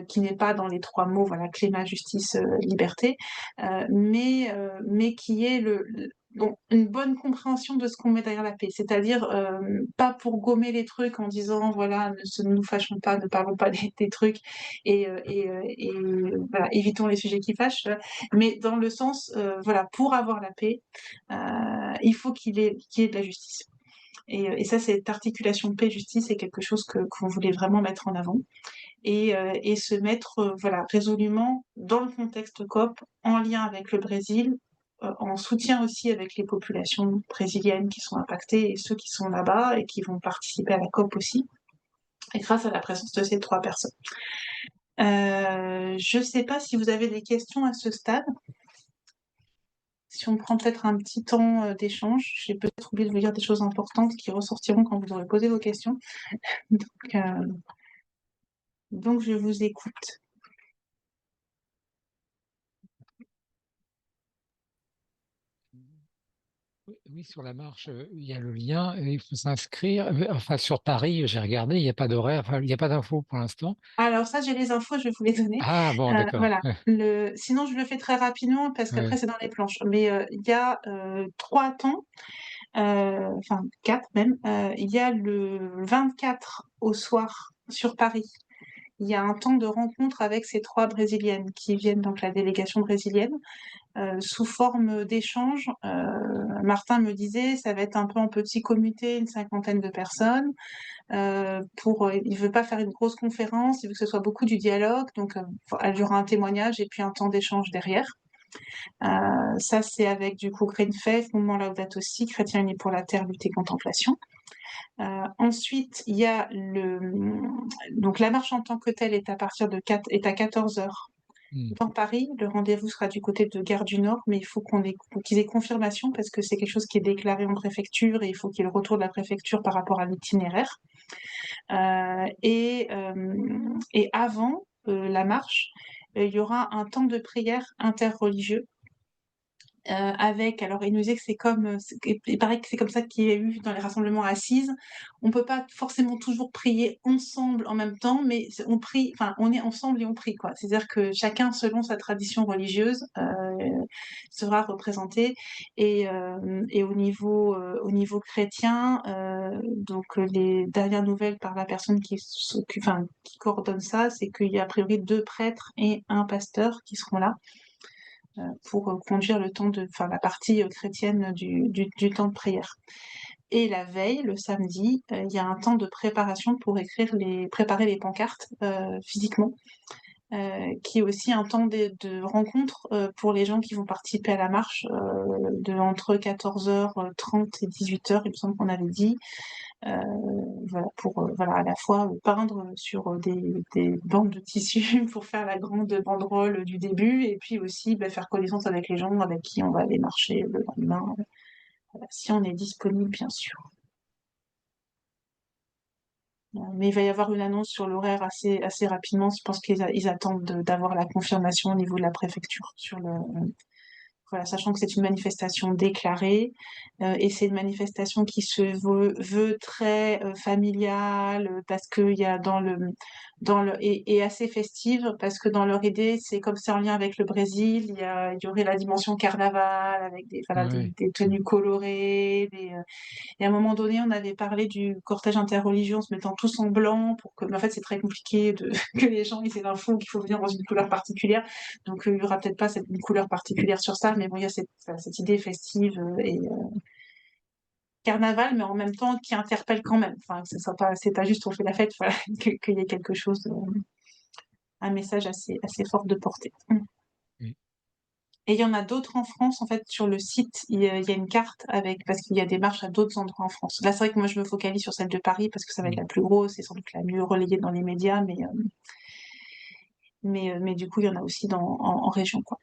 qui n'est pas dans les 3 mots, voilà, climat, justice, liberté, mais qui est une bonne compréhension de ce qu'on met derrière la paix. C'est-à-dire, pas pour gommer les trucs en disant, voilà, ne nous fâchons pas, ne parlons pas des trucs, et voilà, évitons les sujets qui fâchent, mais dans le sens, voilà, pour avoir la paix, il faut qu'il y ait de la justice. Et ça, cette articulation paix-justice, c'est quelque chose qu'on voulait vraiment mettre en avant. Et se mettre voilà, résolument dans le contexte COP, en lien avec le Brésil, en soutien aussi avec les populations brésiliennes qui sont impactées et ceux qui sont là-bas et qui vont participer à la COP aussi, et grâce à la présence de ces 3 personnes. Je ne sais pas si vous avez des questions à ce stade. Si on prend peut-être un petit temps d'échange, j'ai peut-être oublié de vous dire des choses importantes qui ressortiront quand vous aurez posé vos questions. Donc je vous écoute. Oui, sur la marche, il y a le lien, il faut s'inscrire. Enfin, sur Paris, j'ai regardé, il n'y a pas d'horaire, enfin, il n'y a pas d'infos pour l'instant. Alors ça, j'ai les infos, je vais vous les donner. Ah bon, d'accord. Voilà. Sinon, je le fais très rapidement parce qu'après, Ouais. c'est dans les planches. Mais il y a 3 temps, enfin 4 même. Il y a le 24 au soir sur Paris. Il y a un temps de rencontre avec ces 3 Brésiliennes qui viennent, donc la délégation brésilienne, sous forme d'échange. Martin me disait, ça va être un peu en petit comité, une 50aine de personnes. Il veut pas faire une grosse conférence, il veut que ce soit beaucoup du dialogue, donc il y aura un témoignage et puis un temps d'échange derrière. Ça, c'est avec du coup Green Faith, Mouvement Laudato Si, Chrétiens Unis pour la Terre, Lutte et Contemplation. Ensuite, il y a donc la marche en tant que telle est à 14h dans Paris. Le rendez-vous sera du côté de Gare du Nord, mais il faut qu'ils aient confirmation parce que c'est quelque chose qui est déclaré en préfecture et il faut qu'il y ait le retour de la préfecture par rapport à l'itinéraire. Et avant la marche, il y aura un temps de prière interreligieux alors il nous disait que il paraît que c'est comme ça qu'il y a eu dans les rassemblements assises. On peut pas forcément toujours prier ensemble en même temps, mais on prie, enfin on est ensemble et on prie quoi. C'est-à-dire que chacun selon sa tradition religieuse sera représenté et au niveau chrétien, donc les dernières nouvelles par la personne qui coordonne ça, c'est qu'il y a a priori 2 prêtres et un pasteur qui seront là pour conduire la partie chrétienne du temps de prière. Et la veille, le samedi, il y a un temps de préparation pour préparer les pancartes physiquement, qui est aussi un temps de rencontre pour les gens qui vont participer à la marche, entre 14h30 et 18h, il me semble qu'on avait dit, pour à la fois peindre sur des bandes de tissu pour faire la grande banderole du début et puis aussi faire connaissance avec les gens avec qui on va aller marcher le lendemain, si on est disponible bien sûr. Mais il va y avoir une annonce sur l'horaire assez rapidement. Je pense qu'ils attendent d'avoir la confirmation au niveau de la préfecture sur sachant que c'est une manifestation déclarée et c'est une manifestation qui se veut très familiale parce qu'il y a et assez festive parce que dans leur idée, c'est comme c'est en lien avec le Brésil, il y aurait la dimension carnaval avec des tenues colorées, et à un moment donné, on avait parlé du cortège interreligieux en se mettant tous en blanc mais en fait, c'est très compliqué que les gens aient l'info qu'il faut venir dans une couleur particulière. Donc, il y aura peut-être pas une couleur particulière sur ça, mais bon, il y a cette idée festive et carnaval, mais en même temps qui interpelle quand même. Enfin, c'est pas juste on fait la fête, voilà, qu'il y ait quelque chose, un message assez fort de portée. Et il y en a d'autres en France, en fait, sur le site, il y a une carte parce qu'il y a des marches à d'autres endroits en France. Là, c'est vrai que moi, je me focalise sur celle de Paris parce que ça va être la plus grosse et sans doute la mieux relayée dans les médias, mais du coup, il y en a aussi en région, quoi.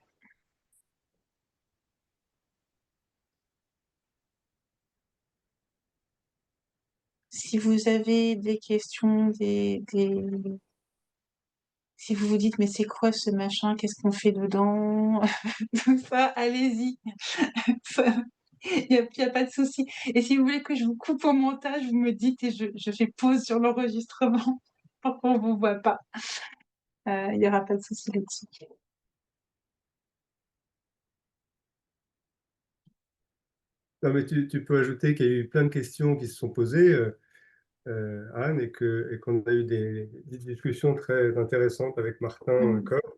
Si vous avez des questions, si vous vous dites, mais c'est quoi ce machin, qu'est-ce qu'on fait dedans, tout ça, allez-y. Il n'y a pas de souci. Et si vous voulez que je vous coupe au montage, vous me dites et je fais pause sur l'enregistrement pour qu'on ne vous voit pas. Il n'y aura pas de souci là-dessus. Non, mais tu peux ajouter qu'il y a eu plein de questions qui se sont posées, Anne, et qu'on a eu des discussions très intéressantes avec Martin encore,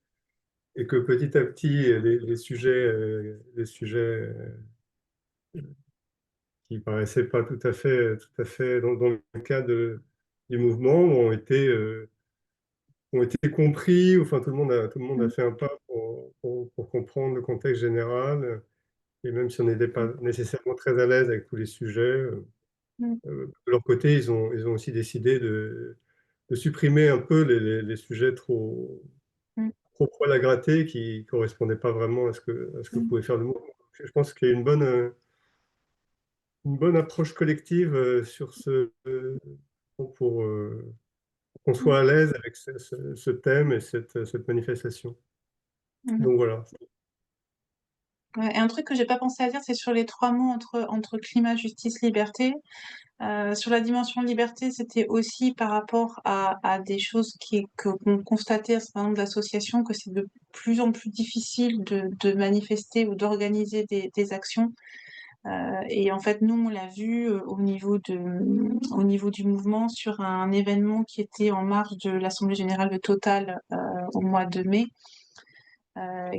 et que petit à petit, les sujets qui paraissaient pas tout à fait dans le cadre du mouvement ont été compris. Enfin, tout le monde a fait un pas pour comprendre le contexte général. Et même si on n'était pas nécessairement très à l'aise avec tous les sujets, de leur côté, ils ont aussi décidé de supprimer un peu les sujets trop poil à gratter qui ne correspondaient pas vraiment à ce que pouvait faire le mouvement. Je pense qu'il y a une bonne approche collective pour qu'on soit à l'aise avec ce thème et cette manifestation. Donc voilà. Ouais, et un truc que j'ai pas pensé à dire, c'est sur les 3 mots entre climat, justice, liberté. Sur la dimension liberté, c'était aussi par rapport à des choses qu'on constatait à un certain nombre d'associations, que c'est de plus en plus difficile de manifester ou d'organiser des actions Et en fait, nous, on l'a vu au niveau du mouvement sur un événement qui était en marge de l'Assemblée générale de Total au mois de mai,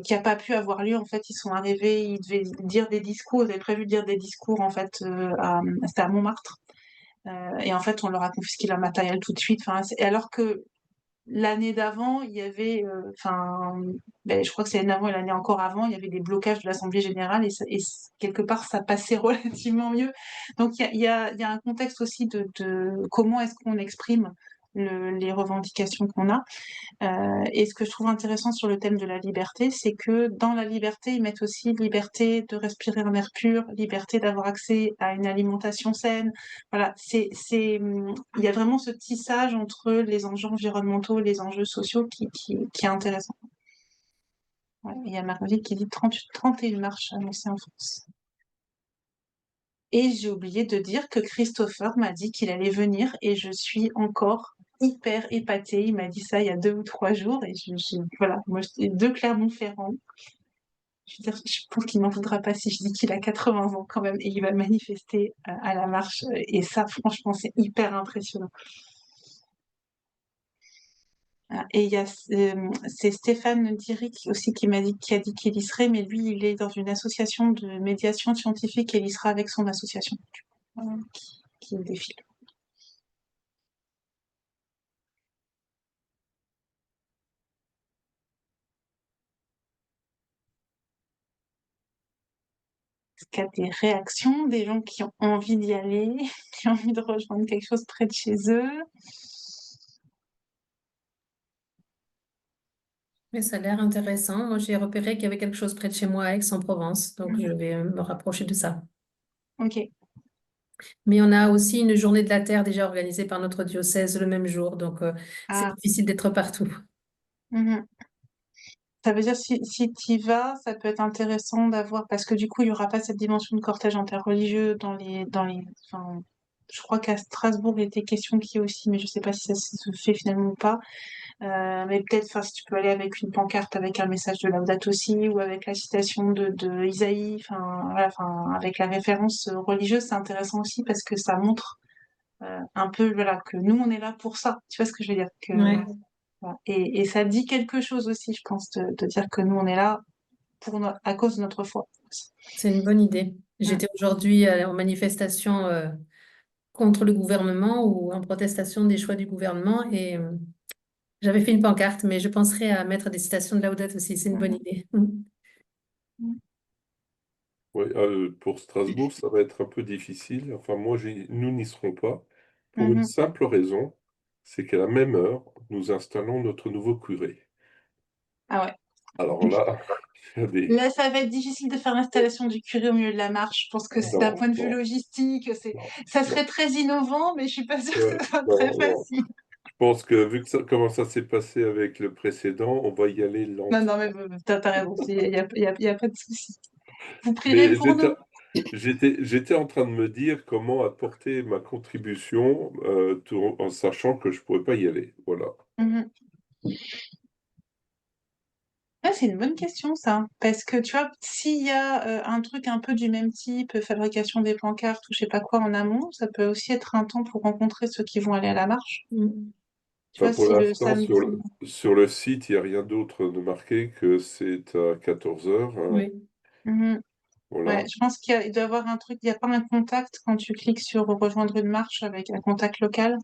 qui n'a pas pu avoir lieu. En fait, ils sont arrivés, ils devaient dire des discours, ils avaient prévu de dire des discours, en fait, c'était à Montmartre. Et en fait, on leur a confisqué leur matériel tout de suite. Enfin, alors que l'année d'avant, il y avait, je crois que c'est l'année d'avant et l'année encore avant, il y avait des blocages de l'Assemblée générale et quelque part, ça passait relativement mieux. Donc, il y a un contexte aussi de comment est-ce qu'on exprime les revendications qu'on a. Et ce que je trouve intéressant sur le thème de la liberté, c'est que dans la liberté, ils mettent aussi liberté de respirer un air pur, liberté d'avoir accès à une alimentation saine. Voilà, il y a vraiment ce tissage entre les enjeux environnementaux et les enjeux sociaux qui est intéressant. Ouais, il y a Marie qui dit 31 marches annoncées en France. Et j'ai oublié de dire que Christopher m'a dit qu'il allait venir et je suis encore hyper épatée. Il m'a dit ça il y a 2 ou 3 jours et voilà, moi je de Clermont-Ferrand. Je veux dire, je pense qu'il m'en voudra pas si je dis qu'il a 80 ans quand même et il va manifester à la marche. Et ça, franchement, c'est hyper impressionnant. Et il y a c'est Stéphane Diric aussi qui a dit qu'il y serait, mais lui, il est dans une association de médiation scientifique et il y sera avec son association qui défile. Est-ce qu'il y a des réactions, des gens qui ont envie d'y aller, qui ont envie de rejoindre quelque chose près de chez eux? Mais ça a l'air intéressant. Moi, j'ai repéré qu'il y avait quelque chose près de chez moi à Aix-en-Provence, donc je vais me rapprocher de ça. Ok. Mais on a aussi une journée de la Terre déjà organisée par notre diocèse le même jour, donc c'est Ah. difficile d'être partout. Mhm. Ça veut dire si tu y vas, ça peut être intéressant d'avoir, parce que du coup, il n'y aura pas cette dimension de cortège interreligieux enfin, je crois qu'à Strasbourg, il était question qu'il y ait aussi, mais je sais pas si ça se fait finalement ou pas. Mais peut-être, enfin, si tu peux aller avec une pancarte avec un message de Laudato Si ou avec la citation de Isaïe, enfin, voilà, enfin, avec la référence religieuse, c'est intéressant aussi parce que ça montre un peu, voilà, que nous, on est là pour ça. Tu vois ce que je veux dire? Ouais. Voilà. Et ça dit quelque chose aussi, je pense, de dire que nous, on est là à cause de notre foi. C'est une bonne idée. J'étais aujourd'hui en manifestation contre le gouvernement ou en protestation des choix du gouvernement et j'avais fait une pancarte, mais je penserai à mettre des citations de Laudato aussi. C'est une bonne idée. Oui, pour Strasbourg, ça va être un peu difficile. Enfin, nous n'y serons pas pour une Mhm. simple raison, c'est qu'à la même heure, nous installons notre nouveau curé. Ah ouais. Alors là, il y a des... Là, ça va être difficile de faire l'installation du curé au milieu de la marche. Je pense que d'un Non, point de vue non, logistique, non, ça non, serait très innovant, mais je suis pas sûre que ouais, ce soit très non, non. facile. Je pense que vu que comment ça s'est passé avec le précédent, on va y aller Non, lentement. non, mais t'as raison. Il y a pas de souci. Vous prierez Mais pour nous. j'étais en train de me dire comment apporter ma contribution en sachant que je ne pourrais pas y aller. Voilà. Mhm. Ouais, c'est une bonne question, ça. Parce que, tu vois, s'il y a un truc un peu du même type, fabrication des pancartes ou je sais pas quoi en amont, ça peut aussi être un temps pour rencontrer ceux qui vont aller à la marche. Tu Enfin, vois, pour si le l'instant, samedi... sur le site, il n'y a rien d'autre de marqué que c'est à 14 heures. Oui. Mhm. Ouais, Voilà. je pense il doit y avoir un truc, il n'y a pas un contact quand tu cliques sur rejoindre une marche avec un contact local.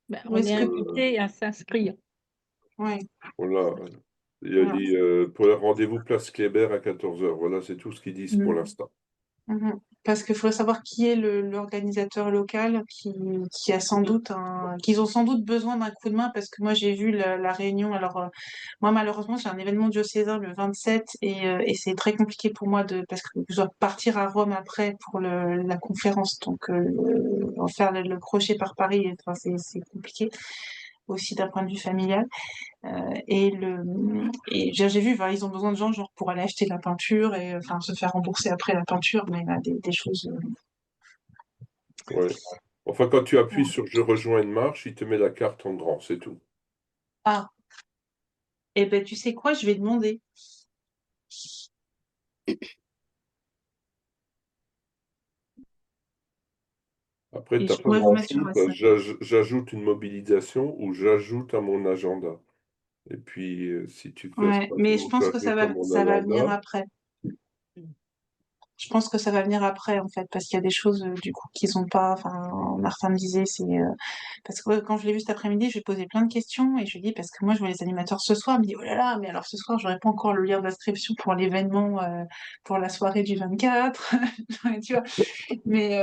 Ou On est-ce est que... invité à s'inscrire. Ouais, Voilà. Il a voilà. dit pour le rendez-vous place Kléber à 14 heures. Voilà, c'est tout ce qu'ils disent pour l'instant. Mhm. Parce qu'il faut savoir qui est l'organisateur local qui a sans doute qu'ils ont sans doute besoin d'un coup de main parce que moi j'ai vu la réunion. Alors moi malheureusement j'ai un événement diocésain le 27 et c'est très compliqué pour moi parce que je dois partir à Rome après pour la conférence donc faire le crochet par Paris enfin, c'est compliqué aussi d'un point de vue familial. Et j'ai vu, enfin, ils ont besoin de gens genre pour aller acheter de la peinture et enfin se faire rembourser après la peinture, mais des choses. Ouais. Enfin, quand tu appuies sur Je rejoins une marche, il te met la carte en grand, c'est tout. Ah, et ben tu sais quoi, je vais demander. Après, Et t'as je pas pourrais vous mettre sur grand-chose. WhatsApp. J'ajoute une mobilisation ou j'ajoute à mon agenda. Et puis, si tu te laisses Ouais, pas trop, mais je pense que j'ajoute à mon ça va venir agenda. après. Je pense que ça va venir après, en fait, parce qu'il y a des choses, du coup, qu'ils ont pas. Enfin, Martin me disait, parce que quand je l'ai vu cet après-midi, je lui ai posé plein de questions et je lui ai dit, parce que moi, je vois les animateurs ce soir, il me dit, oh là là, mais alors ce soir, j'aurais pas encore le lien d'inscription pour l'événement, pour la soirée du 24. Tu vois. Mais,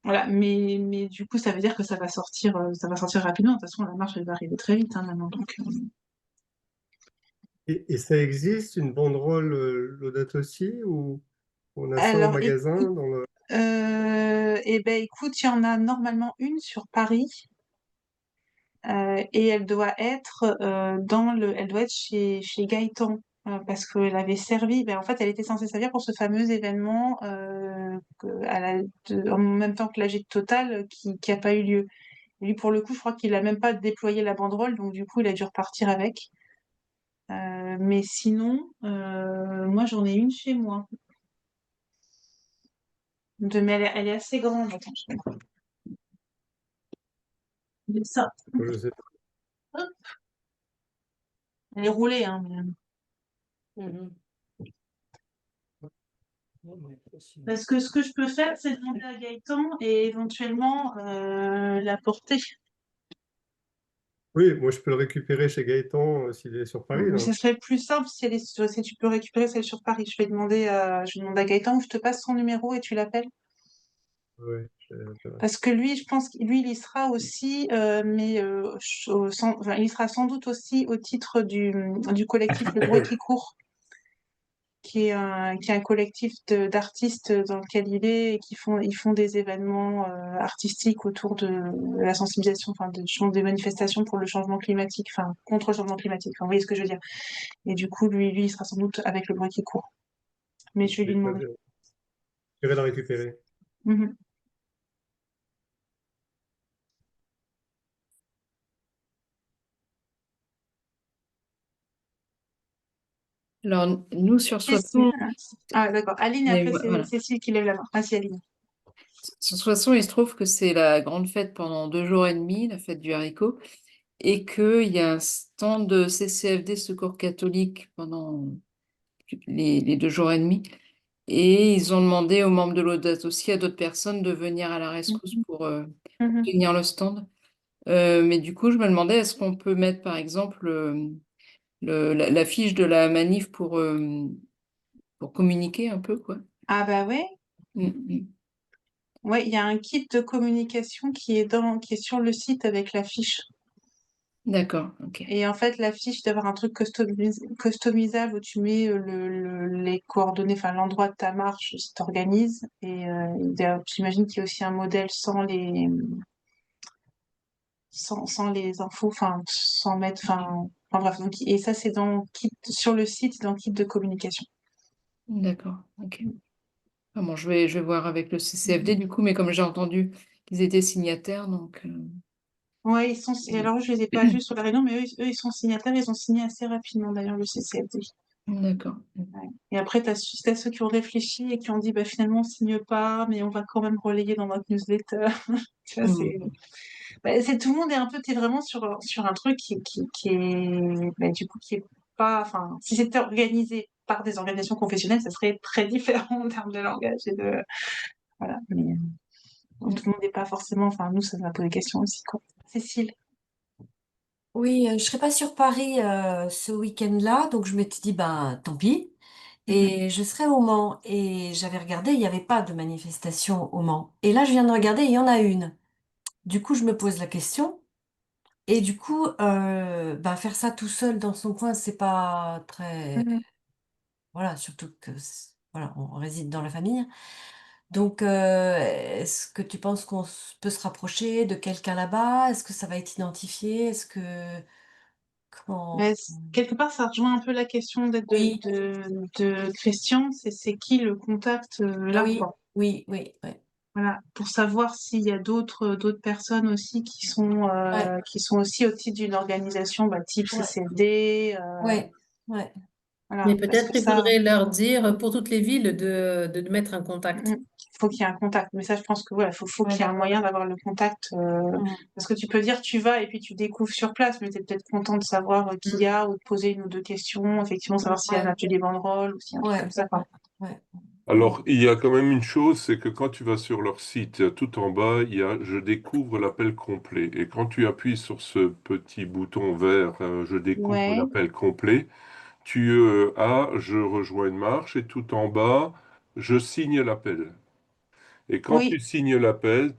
voilà. Mais du coup, ça veut dire que ça va sortir rapidement. De toute façon, la marche, elle va arriver très vite, hein, maintenant. Donc, Et ça existe, une banderole Laudato Si, ou on a ça en alors, magasin écoute, dans le... eh ben, écoute, il y en a normalement une sur Paris. Et elle doit être chez Gaëtan, parce qu'elle avait servi, ben, en fait, elle était censée servir pour ce fameux événement, en même temps que l'AG de Total, qui a pas eu lieu. Et lui, pour le coup, je crois qu'il a même pas déployé la banderole, donc du coup, il a dû repartir avec. Mais sinon, moi, j'en ai une chez moi. Mais elle est assez grande. Attends, ça. Je sais pas. Hop, elle est roulée, hein. Parce que ce que je peux faire, c'est demander à Gaëtan et éventuellement la porter. Oui, moi je peux le récupérer chez Gaëtan s'il est sur Paris, là. Ça serait plus simple si tu peux récupérer celle sur Paris. Je vais demander à Gaëtan ou je te passe son numéro et tu l'appelles. Ouais, Parce que lui, je pense qu'il il y sera aussi, mais enfin, il y sera sans doute aussi au titre du collectif Le Bruit qui court, qui est un collectif d'artistes dans lequel il est et ils font des événements artistiques autour de la sensibilisation, enfin des manifestations pour le changement climatique, enfin contre le changement climatique. Enfin, vous voyez ce que je veux dire. Et du coup, lui, il sera sans doute avec Le Bruit qui court. Mais je vais lui très demander. bien. Je vais la récupérer. Mhm. Alors, nous, sur Cécile. Soissons, Ah, d'accord. Aline, et après, c'est voilà. Cécile qui lève la main. Ah, si, Aline. Sur Soissons, il se trouve que c'est la grande fête pendant 2 jours et demi, la fête du haricot, et qu'il y a un stand de CCFD Secours catholique pendant les 2 jours et demi. Et ils ont demandé aux membres de l'Audace aussi, à d'autres personnes, de venir à la rescousse pour Mhm. tenir le stand. Mais du coup, je me demandais, est-ce qu'on peut mettre, par exemple, la fiche de la manif pour communiquer un peu, quoi. Ah, bah ouais. Mm. Ouais, il y a un kit de communication qui est sur le site avec la fiche. D'accord, ok. Et en fait, la fiche d'avoir un truc customisable où tu mets les coordonnées, enfin l'endroit de ta marche, si t'organises. Et j'imagine qu'il y a aussi un modèle sans les infos, enfin sans mettre, enfin bref. Donc, et ça, c'est sur le site, dans le kit de communication. D'accord, ok. Ah bon, je vais voir avec le CCFD du coup, mais comme j'ai entendu qu'ils étaient signataires, donc Ouais, et alors je les ai pas vus sur la réunion, mais eux, ils sont signataires, ils ont signé assez rapidement d'ailleurs le CCFD. d'accord. Ouais. Et après, t'as ceux qui ont réfléchi et qui ont dit, bah finalement, on signe pas, mais on va quand même relayer dans notre newsletter. Tu vois, Mm. tout le monde est un peu, t'es vraiment sur un truc qui est, bah, du coup, qui est pas, enfin, si c'était organisé par des organisations confessionnelles, ça serait très différent en termes de langage voilà. Mais tout le monde n'est pas forcément, enfin, nous, ça nous a posé des questions aussi, quoi. Cécile. Oui, je serai pas sur Paris ce week-end-là, donc je m'étais dit, ben tant pis. Mhm. Et je serai au Mans. Et j'avais regardé, il n'y avait pas de manifestation au Mans. Et là, je viens de regarder, il y en a une. Du coup, je me pose la question. Et du coup, ben, faire ça tout seul dans son coin, c'est pas très... Mhm. Voilà, surtout que voilà, on réside dans la famille. Donc, est-ce que tu penses qu'on peut se rapprocher de quelqu'un là-bas? Est-ce que ça va être identifié? Est-ce que... Comment... Quelque part, ça rejoint un peu la question Oui, de Christian, c'est qui le contact ah là, oui, quoi. oui, oui, ouais. Voilà, pour savoir s'il y a d'autres personnes aussi Ouais, qui sont aussi au titre d'une organisation bah, type ouais, CCFD, ouais, ouais. Mais voilà, parce peut-être que il ça, faudrait leur dire pour toutes les villes de mettre un contact. mm, faut qu'il y ait un contact. Mais ça, je pense que voilà, faut Ouais, qu'il y ait un d'accord. moyen d'avoir le contact. Parce que tu peux dire tu vas et puis tu découvres sur place, mais tu es peut-être content de savoir qui y a ou de poser une ou deux questions, effectivement, savoir s'il y a un Ouais, atelier banderole ou s'il y a un truc ouais, comme ça. d'accord. Ouais. Alors, il y a quand même une chose, c'est que quand tu vas sur leur site, tout en bas, il y a Je découvre l'appel complet. Et quand tu appuies sur ce petit bouton vert, Je découvre Ouais, l'appel complet, tu as Je rejoins une marche et tout en bas, Je signe l'appel. Et quand tu oui. signes l'appel,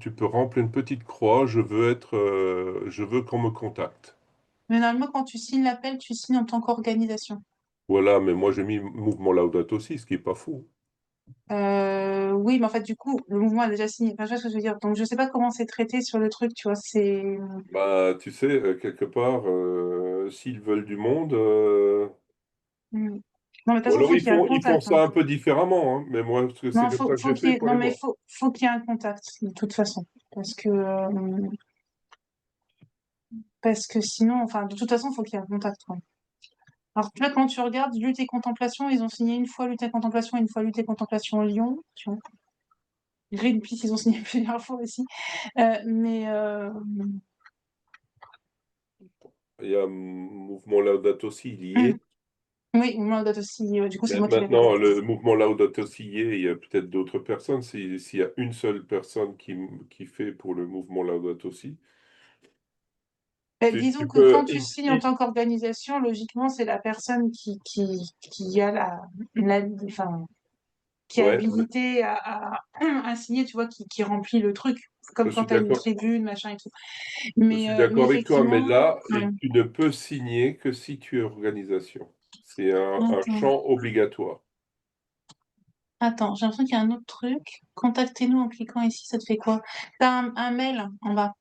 tu peux remplir une petite croix, je veux qu'on me contacte. Mais normalement, quand tu signes l'appel, tu signes en tant qu'organisation. Voilà, mais moi j'ai mis mouvement Laudato aussi, ce qui est pas fou. Oui, mais en fait, du coup, le mouvement a déjà signé. Enfin, je vois ce que je veux dire. Donc, je sais pas comment c'est traité sur le truc, tu vois. C'est. Bah, tu sais, quelque part, s'ils veulent du monde, Hmm. Non, mais de toute ou façon, alors faut qu'il y ait un ils font contact, hein. ça un peu différemment, hein, mais moi, parce que c'est Non, comme ça que faut j'ai qu'il y fait ait... pour non, les mais voir. faut qu'il y ait un contact, de toute façon. Parce que sinon, enfin, de toute façon, faut qu'il y ait un contact, quoi. Alors, tu vois, quand tu regardes Lutte et Contemplation, ils ont signé une fois Lutte et Contemplation et une fois Lutte et Contemplation Lyon. Tu vois. Greenpeace, ils ont signé plusieurs fois aussi. Mais Il y a mouvement Laudato Si, il y est. oui, moi, date aussi. Du coup, c'est Mais moi qui l'avais maintenant, fait. le mouvement Laudato Si y est, il y a peut-être d'autres personnes. S'il y a une seule personne qui fait pour le mouvement Laudato Si, Disons tu que quand peux. tu signes en tant qu'organisation, logiquement, c'est la personne qui a enfin, qui est Ouais, habilitée à signer, tu vois, qui remplit le truc. je Comme quand suis tu as une d'accord. tribune, machin et tout. Je suis Mais d'accord avec toi, mais effectivement, là, ouais. tu ne peux signer que si tu es organisation. C'est un Attends, champ obligatoire. attends, j'ai l'impression qu'il y a un autre truc. Contactez-nous en cliquant ici, ça te fait quoi? T'as un mail en bas.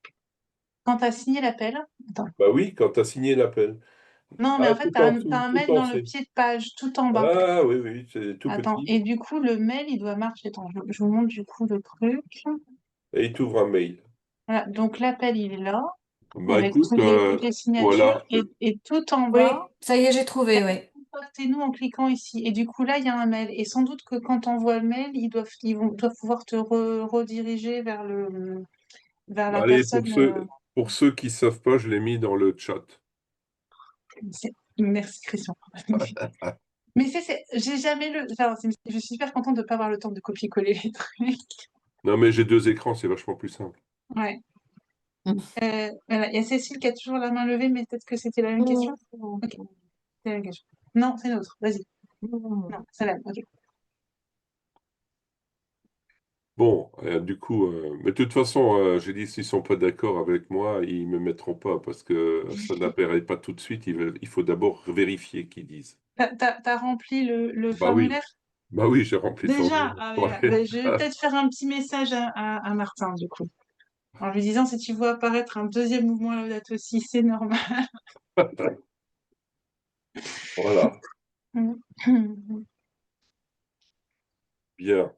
Quand tu as signé l'appel, attends. Bah oui, quand tu as signé l'appel. Non, mais Ah, en fait, tout tu as en un, t'as dessous, un tout mail en dans le C. pied de page, tout en bas. Ah oui, oui, c'est tout Attends, petit. et du coup, le mail, il doit marcher. Attends, je vous montre du coup le truc. Et il t'ouvre un mail. Voilà, donc l'appel, il est là, Bah avec écoute, toutes les signatures, voilà. et tout en Oui, bas, ça y est, j'ai trouvé, oui. contactez-nous en cliquant ici. Et du coup, là, il y a un mail. Et sans doute que quand tu envoies le mail, doivent pouvoir te rediriger vers la Allez, personne. pour ceux qui ne savent pas, je l'ai mis dans le chat. Merci, Christian. Mais j'ai jamais enfin, je suis super contente de ne pas avoir le temps de copier-coller les trucs. Non, mais j'ai deux écrans, c'est vachement plus simple. Ouais. Voilà. Il y a Cécile qui a toujours la main levée, mais peut-être que c'était la même question. Ok, c'est la même question. Non, c'est l'autre. Vas-y. Non, c'est la même. Ok. Bon, du coup, mais de toute façon, j'ai dit s'ils sont pas d'accord avec moi, ils me mettront pas parce que ça n'apparaît pas tout de suite. Il faut d'abord vérifier qu'ils disent. T'as rempli le Bah oui, formulaire? bah oui, j'ai rempli le Déjà, formulaire. ah, voilà. Ouais. Ben, je vais peut-être faire un petit message à Martin, du coup. En lui disant, si tu vois apparaître un deuxième mouvement Laudato Si, c'est normal. Voilà, bien.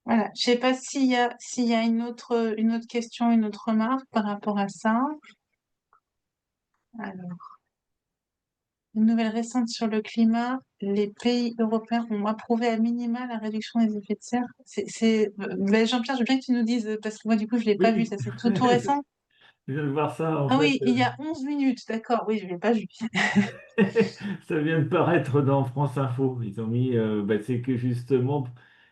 Voilà. Je sais pas s'il y a une autre question, une autre remarque par rapport à ça. Alors, une nouvelle récente sur le climat. Les pays européens ont approuvé à minima la réduction des effets de serre. Ben, Jean-Pierre, je veux bien que tu nous dises, parce que moi, du coup, je l'ai pas vu. Oui, Ça, c'est tout récent. je viens de voir ça en Ah fait. oui, il y a 11 minutes. D'accord. Oui, je l'ai pas vu. Ça vient de paraître dans France Info. Ils ont mis, c'est que justement,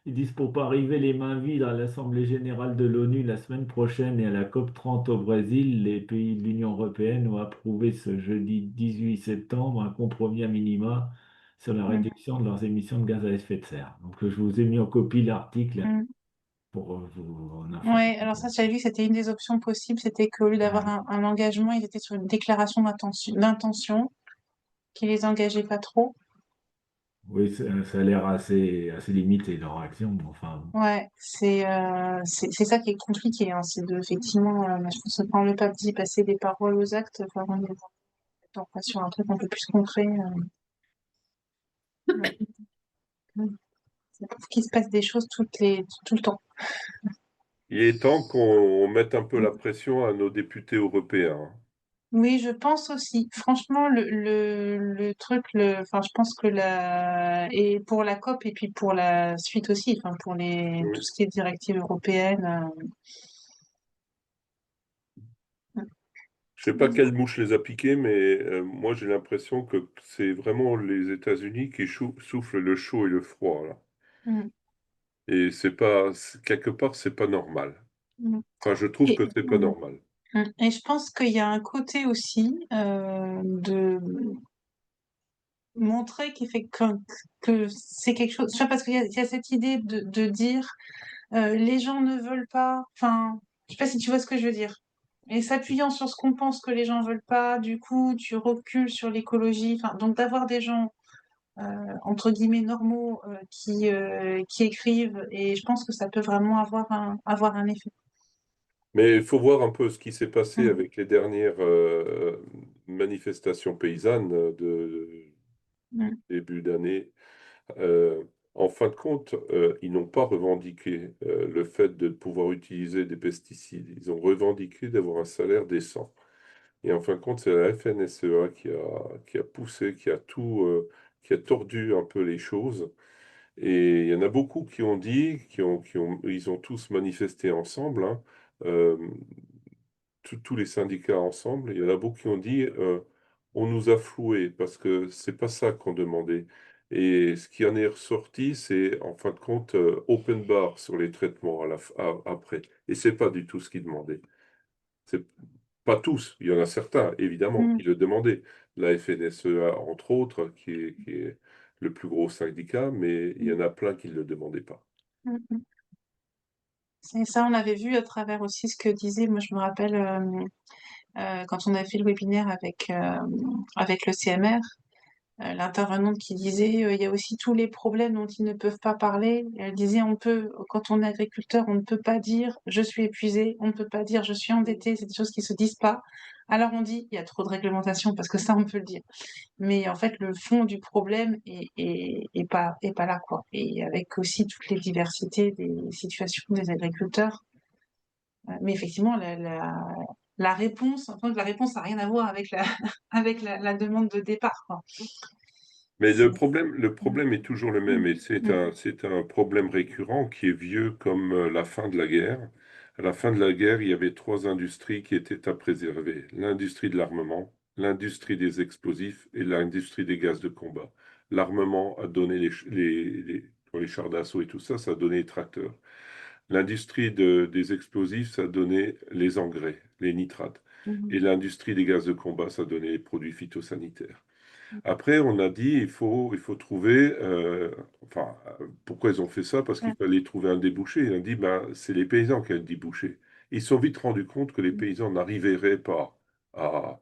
ils disent pour pas arriver les mains vides à l'Assemblée générale de l'ONU la semaine prochaine et à la COP30 au Brésil, les pays de l'Union européenne ont approuvé ce jeudi 18 septembre un compromis à minima sur la Mm, réduction de leurs émissions de gaz à effet de serre. Donc, je vous ai mis en copie l'article mm. pour vous en Ouais, informer. alors ça, j'avais vu que c'était une des options possibles. C'était qu'au lieu d'avoir Ouais. un engagement, ils étaient sur une déclaration d'intention qui les engageait pas trop. Oui, ça a l'air assez limité leur action, mais enfin. Ouais, c'est ça qui est compliqué, hein, c'est effectivement, je pense que quand le pape dit passer des paroles aux actes, enfin, on est sur un truc un peu plus concret. Ouais. Ça prouve qu'il se passe des choses tout le temps. Il est temps qu'on mette un peu la pression à nos députés européens. Oui, je pense aussi. Franchement, le truc, enfin, je pense que et pour la COP et puis pour la suite aussi, enfin, pour tout Oui. ce qui est directive européenne. Je sais pas quelle mouche les a piqués, mais moi j'ai l'impression que c'est vraiment les États-Unis qui soufflent le chaud et le froid là. Mm, Et c'est pas, quelque part, c'est pas normal. mm. Enfin, je trouve Et, que c'est pas normal. et je pense qu'il y a un côté aussi de montrer que c'est quelque chose. Tu vois, parce qu'il y a cette idée de dire les gens ne veulent pas. Enfin, je sais pas si tu vois ce que je veux dire. Et s'appuyant sur ce qu'on pense que les gens veulent pas, du coup, tu recules sur l'écologie. Enfin, donc d'avoir des gens entre guillemets normaux qui écrivent, et je pense que ça peut vraiment avoir un effet. Mais il faut voir un peu ce qui s'est passé Mm, avec les dernières manifestations paysannes de mm, début d'année. Euh, En fin de compte, ils n'ont pas revendiqué le fait de pouvoir utiliser des pesticides. Ils ont revendiqué d'avoir un salaire décent. Et en fin de compte, c'est la FNSEA qui a poussé, qui a tordu un peu les choses. Et il y en a beaucoup qui ont dit, ils ont tous manifesté ensemble, hein, euh, tous les syndicats ensemble. Il y en a beaucoup qui ont dit, on nous a floués parce que c'est pas ça qu'on demandait. Et ce qui en est ressorti, c'est en fin de compte open bar sur les traitements après. Et c'est pas du tout ce qu'ils demandaient. C'est pas tous, il y en a certains, évidemment, mm, qui le demandaient. La FNSEA, entre autres, qui est le plus gros syndicat, mais il y mm, en a plein qui ne le demandaient pas. mm, mm. C'est ça, on avait vu à travers aussi ce que disait, moi je me rappelle quand on a fait le webinaire avec le CMR, l'intervenante qui disait il y a aussi tous les problèmes dont ils ne peuvent pas parler. Elle disait quand on est agriculteur, on ne peut pas dire je suis épuisé, on ne peut pas dire je suis endetté, c'est des choses qui se disent pas. Alors on dit il y a trop de réglementation parce que ça on peut le dire. Mais en fait le fond du problème est pas là quoi. Et avec aussi toutes les diversités des situations des agriculteurs. Mais effectivement la réponse, enfin, la réponse n'a rien à voir avec avec la demande de départ quoi. Mais C'est- le problème est toujours le même, et Mm, c'est un problème récurrent qui est vieux comme la fin de la guerre. À la fin de la guerre, il y avait trois industries qui étaient à préserver. L'industrie de l'armement, l'industrie des explosifs et l'industrie des gaz de combat. L'armement a donné pour les chars d'assaut et tout ça, ça a donné les tracteurs. L'industrie des explosifs, ça a donné les engrais, les nitrates. mm, Et l'industrie des gaz de combat, ça a donné les produits phytosanitaires. Après, on a dit il faut trouver. Enfin, pourquoi ils ont fait ça? Parce qu'il mm, fallait trouver un débouché. Ils ont dit ben, c'est les paysans qui ont le débouché. Ils se sont vite rendus compte que les mm, paysans n'arriveraient pas à,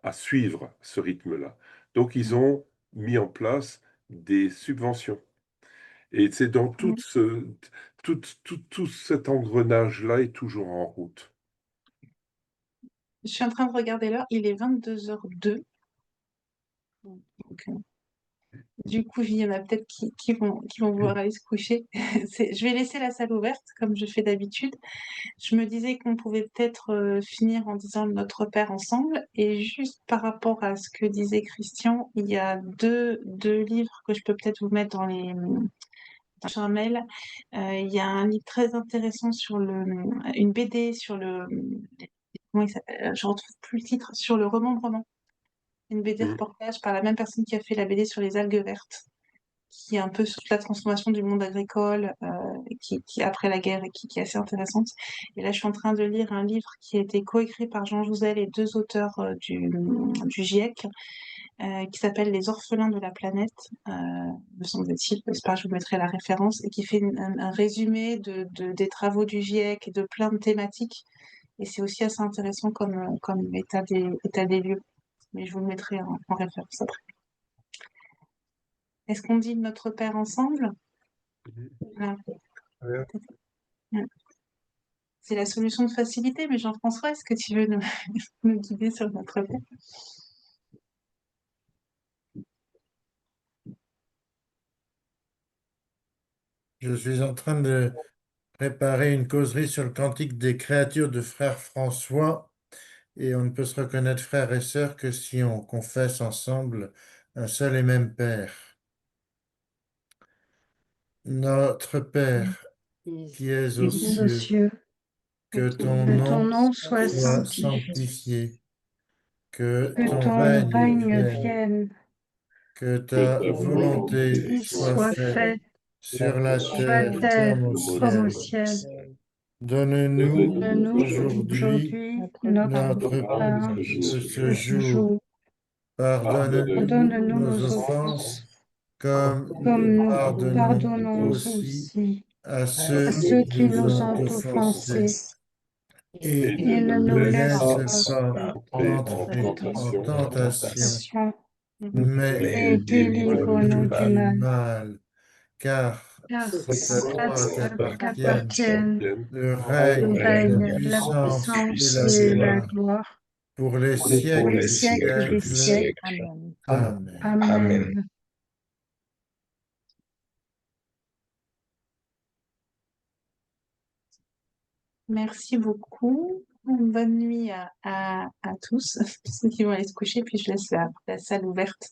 à suivre ce rythme-là. Donc, ils mm, ont mis en place des subventions. Et c'est dans mm. tout cet engrenage-là est toujours en route. Je suis en train de regarder l'heure, il est 22h02. Donc, du coup, il y en a peut-être qui vont vouloir aller se coucher. Je vais laisser la salle ouverte, comme je fais d'habitude. Je me disais qu'on pouvait peut-être finir en disant le Notre Père ensemble. Et juste par rapport à ce que disait Christian, il y a deux livres que je peux peut-être vous mettre sur un mail. Il y a un livre très intéressant une BD sur comment il s'appelle? Je retrouve plus le titre, sur le remembrement. Une BD Mm. reportage par la même personne qui a fait la BD sur les algues vertes, qui est un peu sur toute la transformation du monde agricole, qui après la guerre et qui est assez intéressante. Et là, je suis en train de lire un livre qui a été coécrit par Jean Jouzel et deux auteurs du GIEC, qui s'appelle Les orphelins de la planète, me semble-t-il. J'espère que je vous mettrai la référence, et qui fait un résumé des travaux du GIEC et de plein de thématiques. Et c'est aussi assez intéressant comme état des lieux. Mais je vous le mettrai en référence après. Est-ce qu'on dit Notre Père ensemble? Voilà. Ouais. C'est la solution de facilité, mais Jean-François, est-ce que tu veux nous guider sur Notre Père? Je suis en train de préparer une causerie sur le cantique des créatures de frère François et on ne peut se reconnaître frères et sœurs que si on confesse ensemble un seul et même Père. Notre Père qui es aux cieux, que ton nom soit sanctifié, que ton règne vienne, que ta volonté soit faite sur la terre comme au ciel. Donne-nous aujourd'hui notre pain de ce jour. Pardonne-nous nos offenses, comme nous pardonnons aussi à ceux qui nous ont offensés. Et ne nous laisse pas entrer en tentation, mais délivre-nous du mal. Car c'est à toi qu'appartiennent le règne, la puissance et la gloire pour les siècles des siècles. Amen. Amen. Merci beaucoup. Bonne nuit à tous, ceux qui vont aller se coucher, puis je laisse la salle ouverte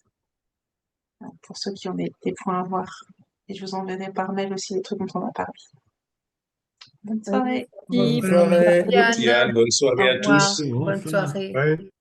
pour ceux qui ont des points à voir. Et je vous enverrai par mail aussi les trucs dont on a parlé. Bonne soirée. Bonne soirée. Yann, Bonne soirée à au revoir. tous. Bonne soirée. Ouais.